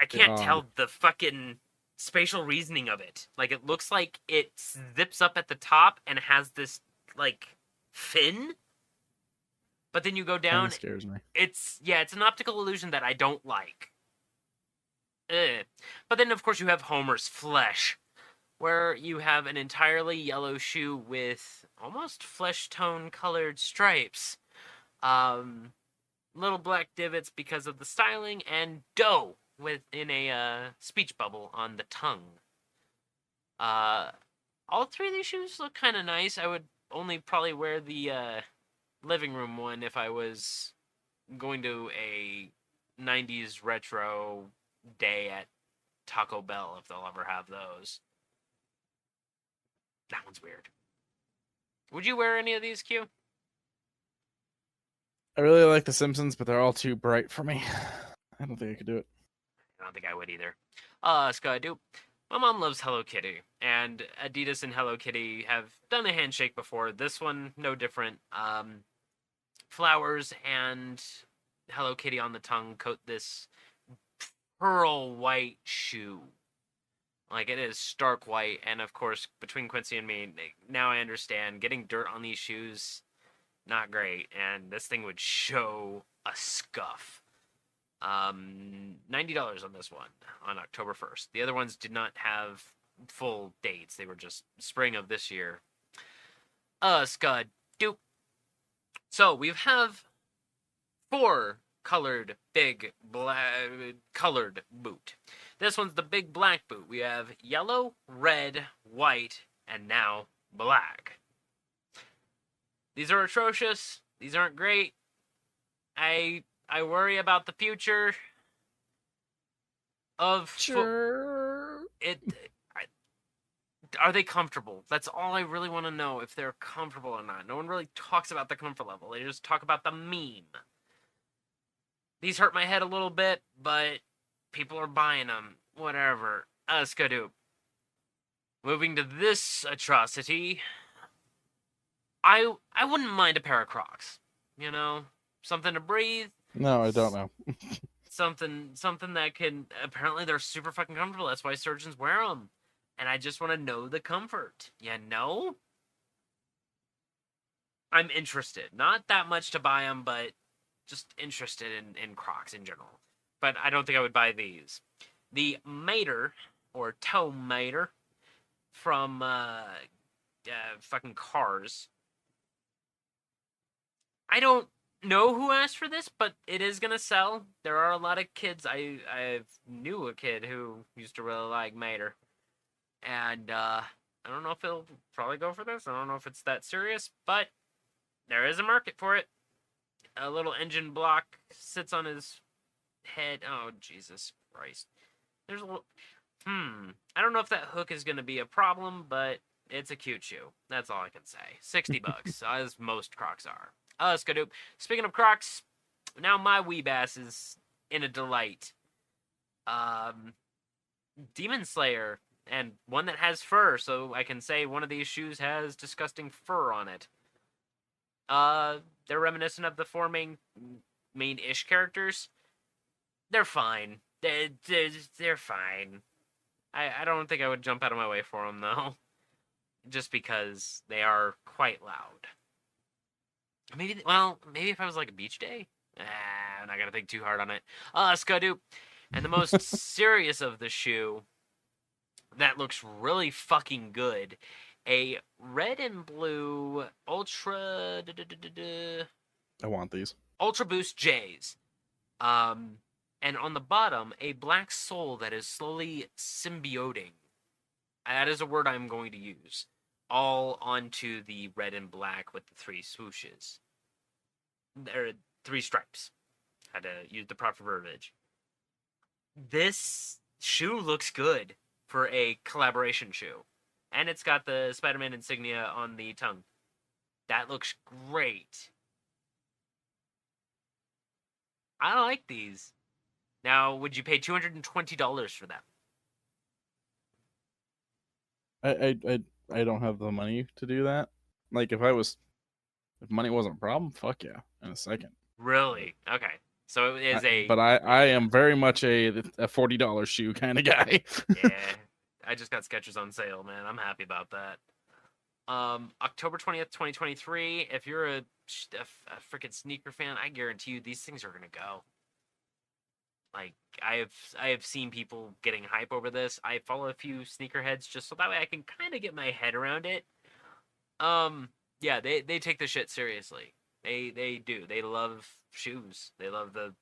can't tell the fucking spatial reasoning of it. Like, it looks like it zips up at the top and has this, like, fin. But then you go down... That scares me. It's an optical illusion that I don't like. But then, of course, you have Homer's flesh, where you have an entirely yellow shoe with almost flesh tone colored stripes. little black divots because of the styling, and dough within a speech bubble on the tongue. All three of these shoes look kind of nice. I would only probably wear the living room one if I was going to a 90s retro day at Taco Bell, if they'll ever have those. That one's weird. Would you wear any of these, Q? I really like the Simpsons, but they're all too bright for me. I don't think I could do it. I don't think I would either. Scott-a-doop. My mom loves Hello Kitty, and Adidas and Hello Kitty have done a handshake before. This one, no different. Flowers and Hello Kitty on the tongue coat this pearl white shoe. Like, it is stark white, and of course, between Quincy and me, now I understand, getting dirt on these shoes, not great, and this thing would show a scuff. $90 on this one on October 1st. The other ones did not have full dates. They were just spring of this year. Scud. Doop. So we have 4 colored big black colored boot. This one's the big black boot. We have yellow, red, white, and now black. These are atrocious. These aren't great. I worry about the future of are they comfortable? That's all I really want to know, if they're comfortable or not. No one really talks about the comfort level. They just talk about the meme. These hurt my head a little bit, but people are buying them. Whatever. Skadoo. Moving to this atrocity, I wouldn't mind a pair of Crocs. You know, something to breathe. No, I don't know. something that can, apparently they're super fucking comfortable. That's why surgeons wear them. And I just want to know the comfort. You know? I'm interested. Not that much to buy them, but just interested in Crocs in general. But I don't think I would buy these. The Mater, or Toe Mater, from fucking Cars. I don't know who asked for this, but it is gonna sell. There are a lot of kids. I knew a kid who used to really like Mater. And I don't know if he'll probably go for this. I don't know if it's that serious, but there is a market for it. A little engine block sits on his head. Oh, Jesus Christ. There's a little... I don't know if that hook is going to be a problem, but it's a cute shoe. That's all I can say. $60, as most Crocs are. Skadoop. Speaking of Crocs, now my Weebass is in a delight. Demon Slayer, and one that has fur, so I can say one of these shoes has disgusting fur on it. They're reminiscent of the 4 main-ish characters. They're fine. They're fine. I don't think I would jump out of my way for them, though. Just because they are quite loud. Maybe if I was like a beach day. I'm not gonna think too hard on it. Skadoop. And the most serious of the shoe that looks really fucking good. A red and blue Ultra... I want these. Ultra Boost J's. And on the bottom, a black sole that is slowly symbioting. That is a word I'm going to use. All onto the red and black with the 3 swooshes. There are 3 stripes. Had to use the proper verbiage. This shoe looks good for a collaboration shoe. And it's got the Spider-Man insignia on the tongue. That looks great. I like these. Now, would you pay $220 for them? I don't have the money to do that. Like, if money wasn't a problem, fuck yeah, in a second. Really? Okay. So it is But I am very much a $40 shoe kind of guy. Yeah. I just got Skechers on sale, man. I'm happy about that. October 20th, 2023. If you're a freaking sneaker fan, I guarantee you these things are going to go. Like, I have seen people getting hype over this. I follow a few sneakerheads just so that way I can kind of get my head around it. Yeah, they take the shit seriously. They do. They love shoes. They love the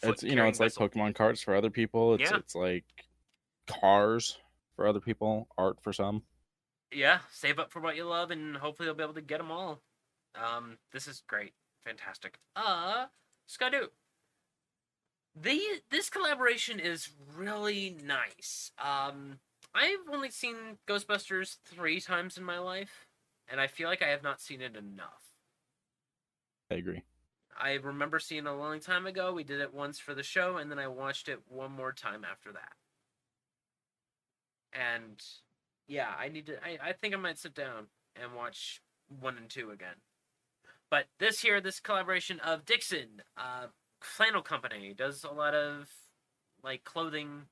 It's foot-carrying it's like vessel. Pokemon cards for other people. It's like cars for other people, art for some. Yeah, save up for what you love, and hopefully you'll be able to get them all. This is great, fantastic. Skadu, this collaboration is really nice. I've only seen Ghostbusters 3 times in my life, and I feel like I have not seen it enough. I agree. I remember seeing it a long time ago. We did it once for the show, and then I watched it one more time after that. And yeah, I think I might sit down and watch 1 and 2 again. But this collaboration of Dixon, Flannel Company, does a lot of like clothing.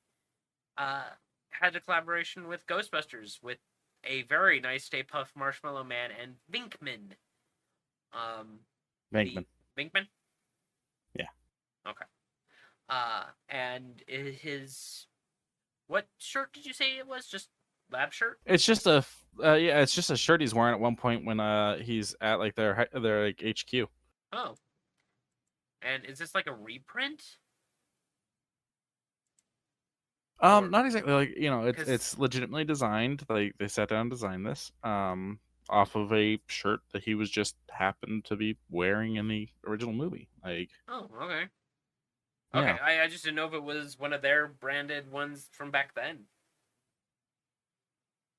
Had a collaboration with Ghostbusters with a very nice Stay Puft Marshmallow Man and Vinkman. Venkman. Vinkman? Yeah. Okay. And what shirt did you say it was? Just lab shirt? It's just it's just a shirt he's wearing at one point when he's at like their like HQ. Oh. And is this like a reprint? Not exactly. Like, it's legitimately designed. Like, they sat down and designed this off of a shirt that he was just happened to be wearing in the original movie. Like, oh, okay. Okay, yeah. I just didn't know if it was one of their branded ones from back then.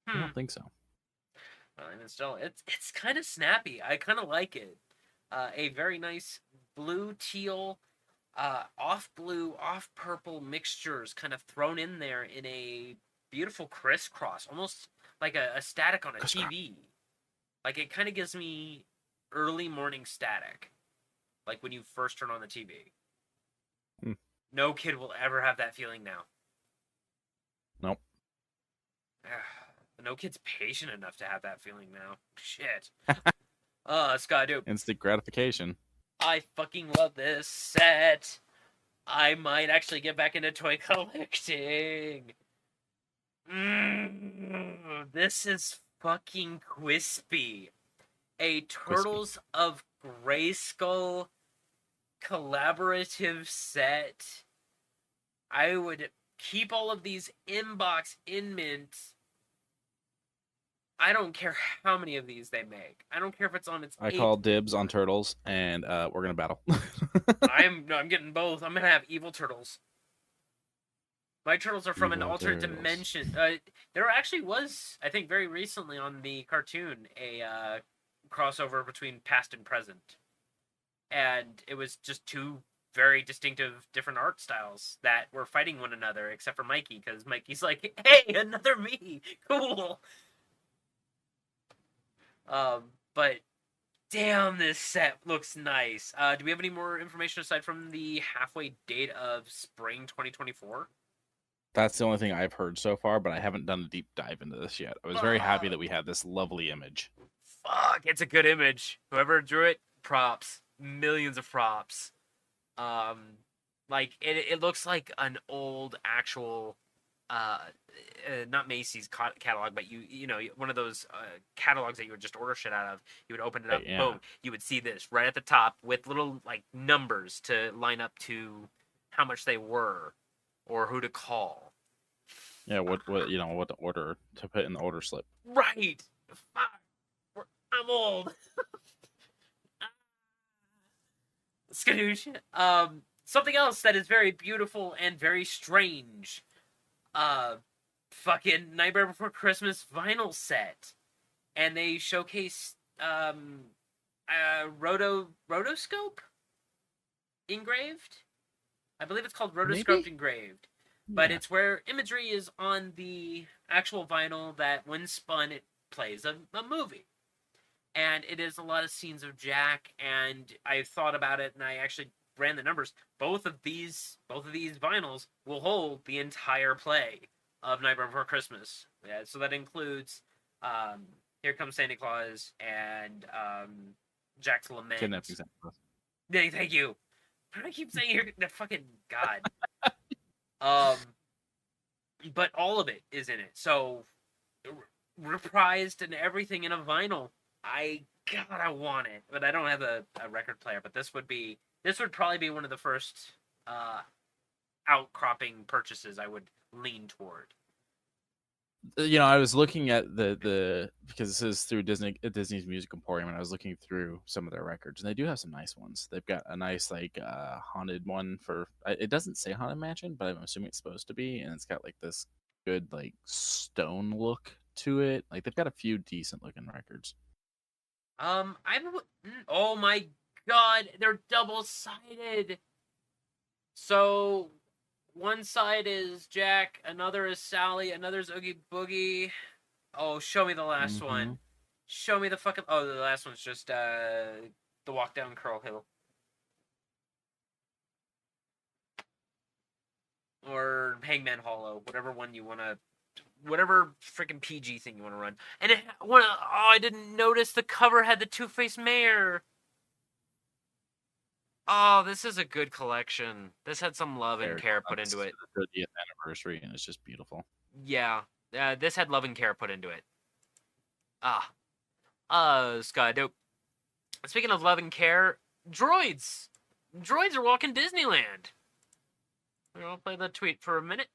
I don't think so. Well, and still, it's kind of snappy. I kind of like it. A very nice blue, teal, off blue, off purple mixtures kind of thrown in there in a beautiful crisscross, almost like a static on a TV. Like, it kind of gives me early morning static, like when you first turn on the TV. No kid will ever have that feeling now. Nope. No kid's patient enough to have that feeling now. Shit. Skadu. Instant gratification. I fucking love this set. I might actually get back into toy collecting. This is fucking Quispy. A Turtles of Grayskull collaborative set. I would keep all of these in box, in mint. I don't care how many of these they make. I don't care if it's on its. I call dibs on Turtles, and we're gonna battle. I'm getting both. I'm gonna have evil Turtles. My Turtles are from an alternate dimension. There actually was, I think, very recently on the cartoon a crossover between past and present, and it was just 2 very distinctive different art styles that were fighting one another, except for Mikey, because Mikey's like, "Hey, another me, cool." But damn, this set looks nice. Do we have any more information aside from the halfway date of spring 2024? That's the only thing I've heard so far, but I haven't done a deep dive into this yet. I was very happy that we had this lovely image. Fuck, it's a good image. Whoever drew it, props. Millions of props. Like, it looks like an old actual, not Macy's catalog, but you know, one of those catalogs that you would just order shit out of. You would open it up, boom, you would see this right at the top with little, like, numbers to line up to how much they were or who to call. Yeah, what to order, to put in the order slip. Right. Fuck. I'm old. Skadoosh. Something else that is very beautiful and very strange. Fucking Nightmare Before Christmas vinyl set. And they showcase rotoscope engraved. I believe it's called rotoscope engraved. But it's where imagery is on the actual vinyl that when spun it plays a movie. And it is a lot of scenes of Jack, and I thought about it, and I actually ran the numbers. Both of these vinyls will hold the entire play of Nightmare Before Christmas. Yeah, so that includes Here Comes Santa Claus and Jack's Lament. Kidnapping Santa Claus. Yeah, thank you. Why do I keep saying the fucking God? But all of it is in it. So reprised and everything in a vinyl. I God, I want it, but I don't have a record player. But this would probably be one of the first outcropping purchases I would lean toward. I was looking at the because this is through Disney's Music Emporium, and I was looking through some of their records, and they do have some nice ones. They've got a nice haunted one for. It doesn't say Haunted Mansion, but I'm assuming it's supposed to be, and it's got this good stone look to it. They've got a few decent looking records. Oh my God, they're double-sided. So one side is Jack, another is Sally, another's Oogie Boogie. Oh, show me the last one. Show me the fucking... Oh, the last one's just the walk down Curl Hill. Or Hangman Hollow, whatever one you want to... Whatever freaking PG thing you want to run. And I didn't notice the cover had the Two-Faced Mayor. Oh, this is a good collection. This had some love and care put into it. The 30th anniversary, and it's just beautiful. Yeah. This had love and care put into it. Scott, dope. Speaking of love and care, droids. Droids are walking Disneyland. I'll play the tweet for a minute.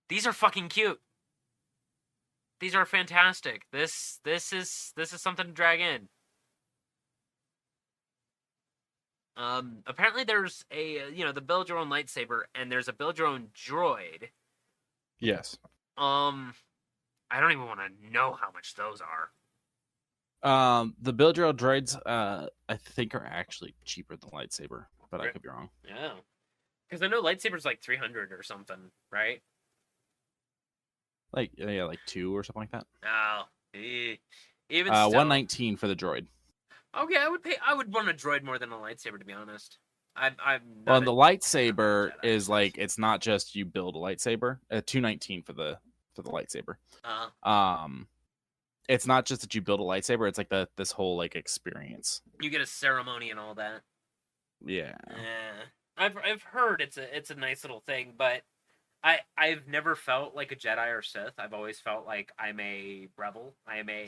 These are fucking cute. These are fantastic. This is something to drag in. Apparently there's the build your own lightsaber, and there's a build your own droid. Yes. I don't even want to know how much those are. The build your own droids, I think are actually cheaper than lightsaber, but I could be wrong. Yeah. Because I know lightsaber's like 300 or something, right? Like 2 or something like that. Oh, even still. 119 for the droid. Okay, I would want a droid more than a lightsaber, to be honest. I'm well, the lightsaber is it's not just you build a lightsaber. 219 for the lightsaber. It's not just that you build a lightsaber. It's this whole experience. You get a ceremony and all that. Yeah. I've heard it's a nice little thing, but I've never felt like a Jedi or Sith. I've always felt like I'm a rebel. I am a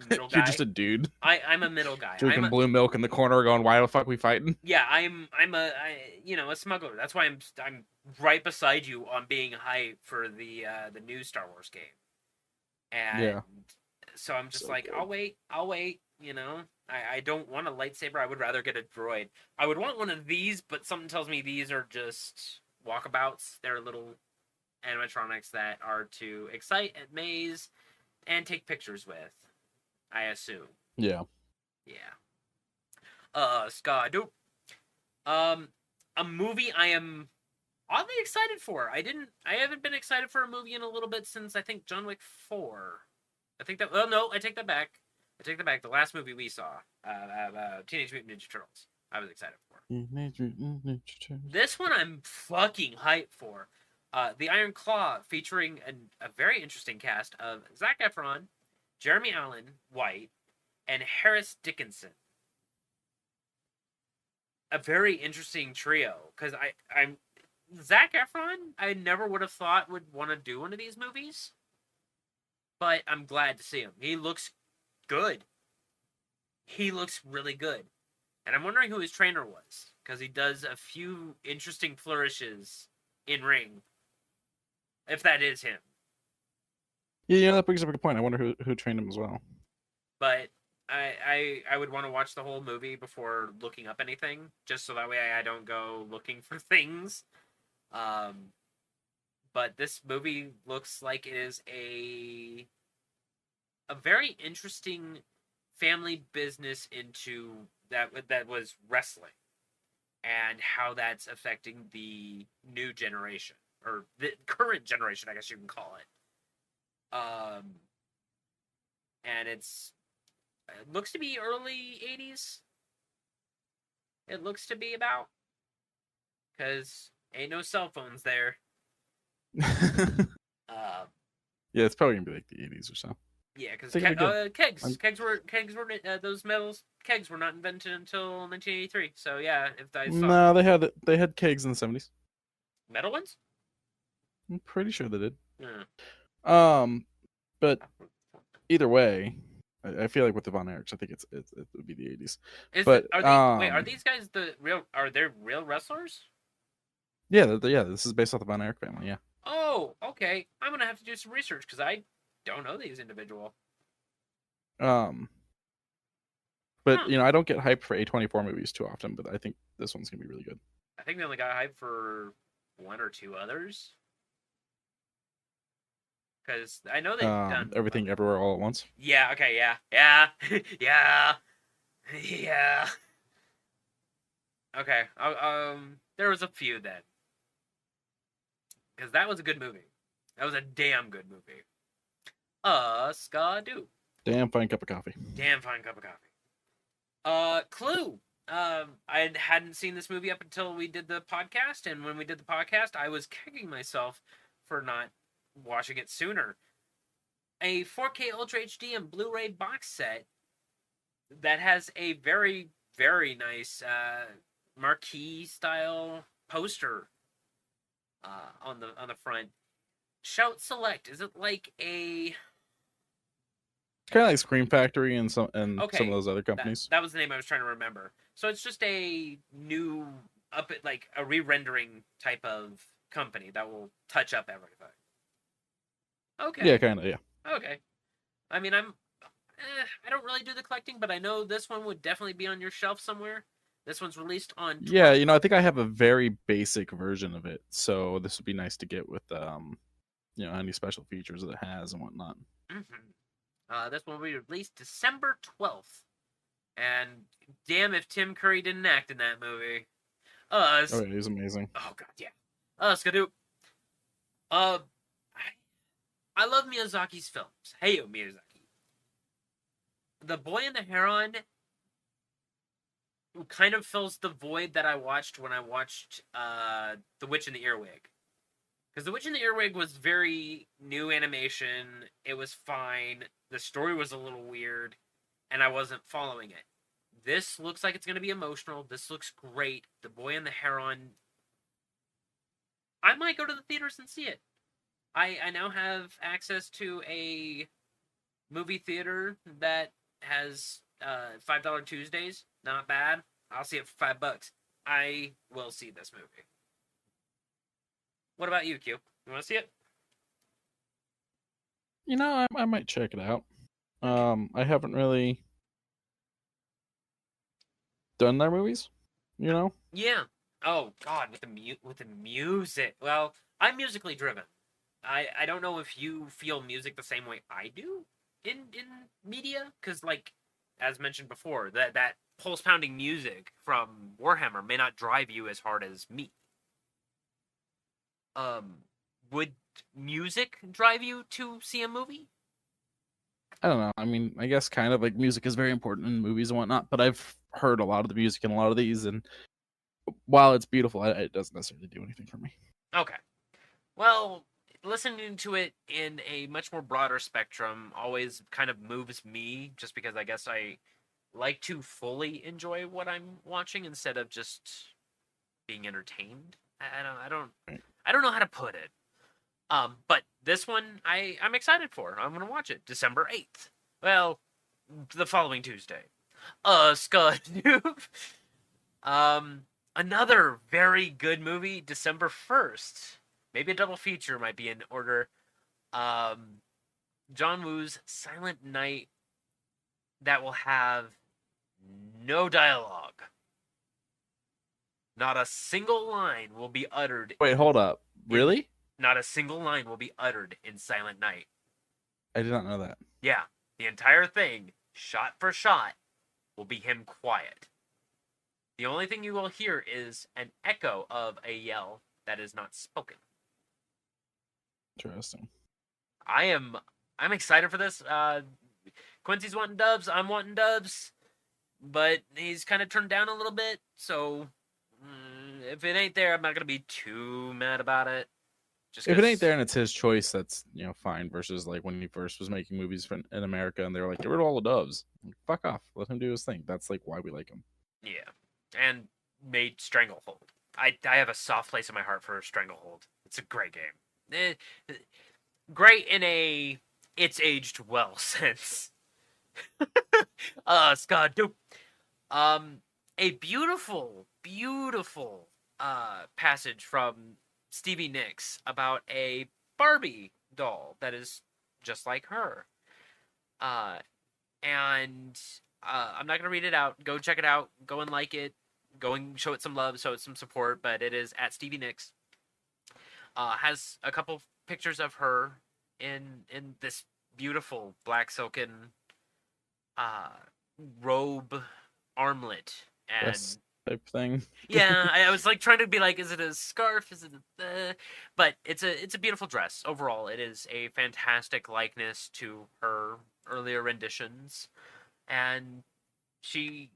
middle guy. You're just a dude. I'm a middle guy. Drinking blue milk in the corner, going, "Why the fuck we fighting?" Yeah, I'm a smuggler. That's why I'm right beside you on being hyped for the new Star Wars game. And so I'm just I'll wait. I don't want a lightsaber. I would rather get a droid. I would want one of these, but something tells me these are just walkabouts. They're little animatronics that are to excite at maze and take pictures with, I assume. Yeah. Scott, dope. A movie I am oddly excited for. I haven't been excited for a movie in a little bit since I think John Wick 4. I take that back. The last movie we saw, Teenage Mutant Ninja Turtles. I was excited for. This one I'm fucking hyped for. The Iron Claw, featuring a very interesting cast of Zac Efron, Jeremy Allen White, and Harris Dickinson. A very interesting trio, because I'm Zac Efron. I never would have thought would want to do one of these movies, but I'm glad to see him. He looks good. He looks really good. And I'm wondering who his trainer was, because he does a few interesting flourishes in ring. If that is him. Yeah, that brings up a good point. I wonder who trained him as well. But I would want to watch the whole movie before looking up anything, just so that way I don't go looking for things. But this movie looks like it is a very interesting family business into that was wrestling, and how that's affecting the new generation, or the current generation, I guess you can call it. And it looks to be early 80s. It looks to be about, because ain't no cell phones there. Yeah, it's probably gonna be like the 80s or so. Yeah, because kegs were those metals kegs were not invented until 1983. So yeah, if I saw no, they had kegs in the 70s. Metal ones? I'm pretty sure they did. Yeah. But either way, I feel like with the Von Erichs, I think it would be the 80s. Are these guys are they real wrestlers? Yeah, this is based off the Von Erich family, yeah. Oh, okay. I'm gonna have to do some research because I don't know these individual. But I don't get hyped for A24 movies too often, but I think this one's gonna be really good. I think they only got hyped for one or two others. Because I know they've done Everything Everywhere All at Once. Yeah. Okay. Yeah. Yeah. Okay. There was a few then. Because that was a good movie. That was a damn good movie. Ska-doo. Damn fine cup of coffee. Damn fine cup of coffee. Clue. I hadn't seen this movie up until we did the podcast, and when we did the podcast, I was kicking myself for not watching it sooner. A 4K Ultra HD and Blu-ray box set that has a very, very nice marquee style poster on the front. Shout Select. Is it like a? It's kind of like Scream Factory and some of those other companies. That was the name I was trying to remember. So it's just a new like a re-rendering type of company that will touch up everything. Okay. Yeah, kind of. Yeah. Okay. I mean, I don't really do the collecting, but I know this one would definitely be on your shelf somewhere. This one's released on. Yeah, I think I have a very basic version of it, so this would be nice to get with any special features that it has and whatnot. Mm-hmm. This one will be released December 12th, and damn if Tim Curry didn't act in that movie. Yeah, he's amazing. Oh god, yeah. Skadoo. I love Miyazaki's films. Hey, Miyazaki. The Boy and the Heron kind of fills the void that I watched when I watched The Witch and the Earwig. Because The Witch and the Earwig was very new animation. It was fine. The story was a little weird, and I wasn't following it. This looks like it's going to be emotional. This looks great. The Boy and the Heron. I might go to the theaters and see it. I now have access to a movie theater that has $5 Tuesdays. Not bad. I'll see it for $5. I will see this movie. What about you, Q? You want to see it? I might check it out. I haven't really done their movies, Yeah. Oh God, with the music. Well, I'm musically driven. I don't know if you feel music the same way I do in media, because like as mentioned before, that pulse pounding music from Warhammer may not drive you as hard as me. Would music drive you to see a movie? I don't know. I mean, I guess kind of like music is very important in movies and whatnot, but I've heard a lot of the music in a lot of these, and while it's beautiful, it doesn't necessarily do anything for me. Okay. Well, listening to it in a much more broader spectrum always kind of moves me, just because I guess I like to fully enjoy what I'm watching instead of just being entertained. I don't know how to put it. But this one I'm excited for. I'm gonna watch it December 8th. Well, the following Tuesday. Scud. Another very good movie, December 1st. Maybe a double feature might be in order. John Woo's Silent Night that will have no dialogue. Not a single line will be uttered. Wait, hold up. Really? Not a single line will be uttered in Silent Night. I did not know that. Yeah. The entire thing, shot for shot, will be him quiet. The only thing you will hear is an echo of a yell that is not spoken. Interesting. I'm excited for this. Quincy's wanting dubs. I'm wanting dubs. But he's kind of turned down a little bit. So if it ain't there, I'm not going to be too mad about it. Just if it ain't there and it's his choice, that's fine. Versus like when he first was making movies in America and they were like, get rid of all the dubs. Like, fuck off. Let him do his thing. That's like why we like him. Yeah. And made Stranglehold. I have a soft place in my heart for Stranglehold. It's a great game. Great in a it's aged well sense. Scott Dupe. A beautiful, beautiful passage from Stevie Nicks about a Barbie doll that is just like her. And I'm not gonna read it out. Go check it out. Go and like it. Go and show it some love, show it some support. But it is at Stevie Nicks. Has a couple pictures of her in this beautiful black silken robe armlet and Dress type thing. yeah, I was like trying to be like, is it a scarf? Is it but it's a beautiful dress overall. It is a fantastic likeness to her earlier renditions, and she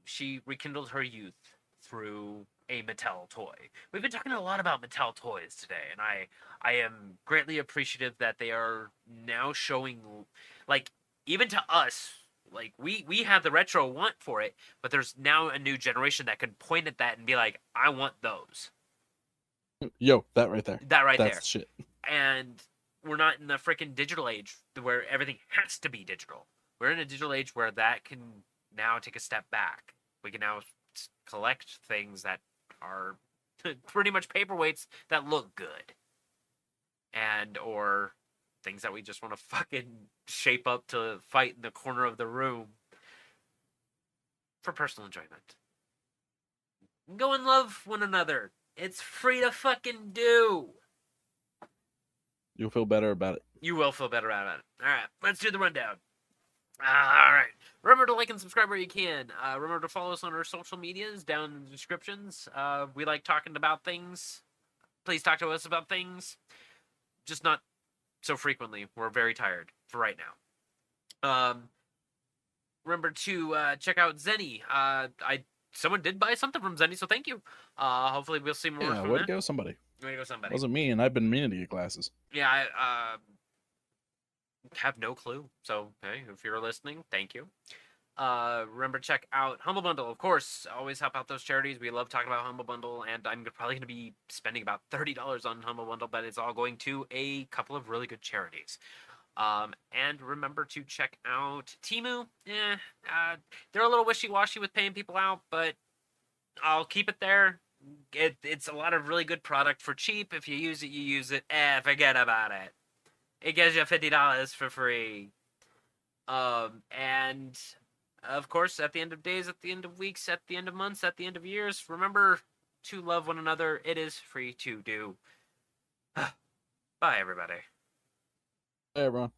rekindled her youth through a Mattel toy. We've been talking a lot about Mattel toys today, and I am greatly appreciative that they are now showing, like, even to us, like we have the retro want for it, but there's now a new generation that can point at that and be like, I want those. Yo, that right there. That's there. Shit. And we're not in the freaking digital age where everything has to be digital. We're in a digital age where that can now take a step back. We can now collect things that are pretty much paperweights that look good, and or things that we just want to fucking shape up to fight in the corner of the room for personal enjoyment. Go and love one another. It's free to fucking do. You'll feel better about it. You will feel better about it. All right, let's do the rundown. All right. Remember to like and subscribe where you can. Remember to follow us on our social medias down in the descriptions. We like talking about things. Please talk to us about things. Just not so frequently. We're very tired for right now. Remember to check out Zenny. Someone did buy something from Zenny, so thank you. Hopefully we'll see more from way that. to go, somebody. Way to go, somebody. Wasn't me, and I've been meaning to get glasses. Yeah, I have no clue. So, hey, if you're listening, thank you. Remember to check out Humble Bundle, of course. Always help out those charities. We love talking about Humble Bundle, and I'm probably going to be spending about $30 on Humble Bundle, but it's all going to a couple of really good charities. And remember to check out Temu. They're a little wishy-washy with paying people out, but I'll keep it there. It's a lot of really good product for cheap. If you use it, you use it. Forget about it. It gives you $50 for free. And of course, at the end of days, at the end of weeks, at the end of months, at the end of years, remember to love one another. It is free to do. Bye, everybody. Hey, everyone.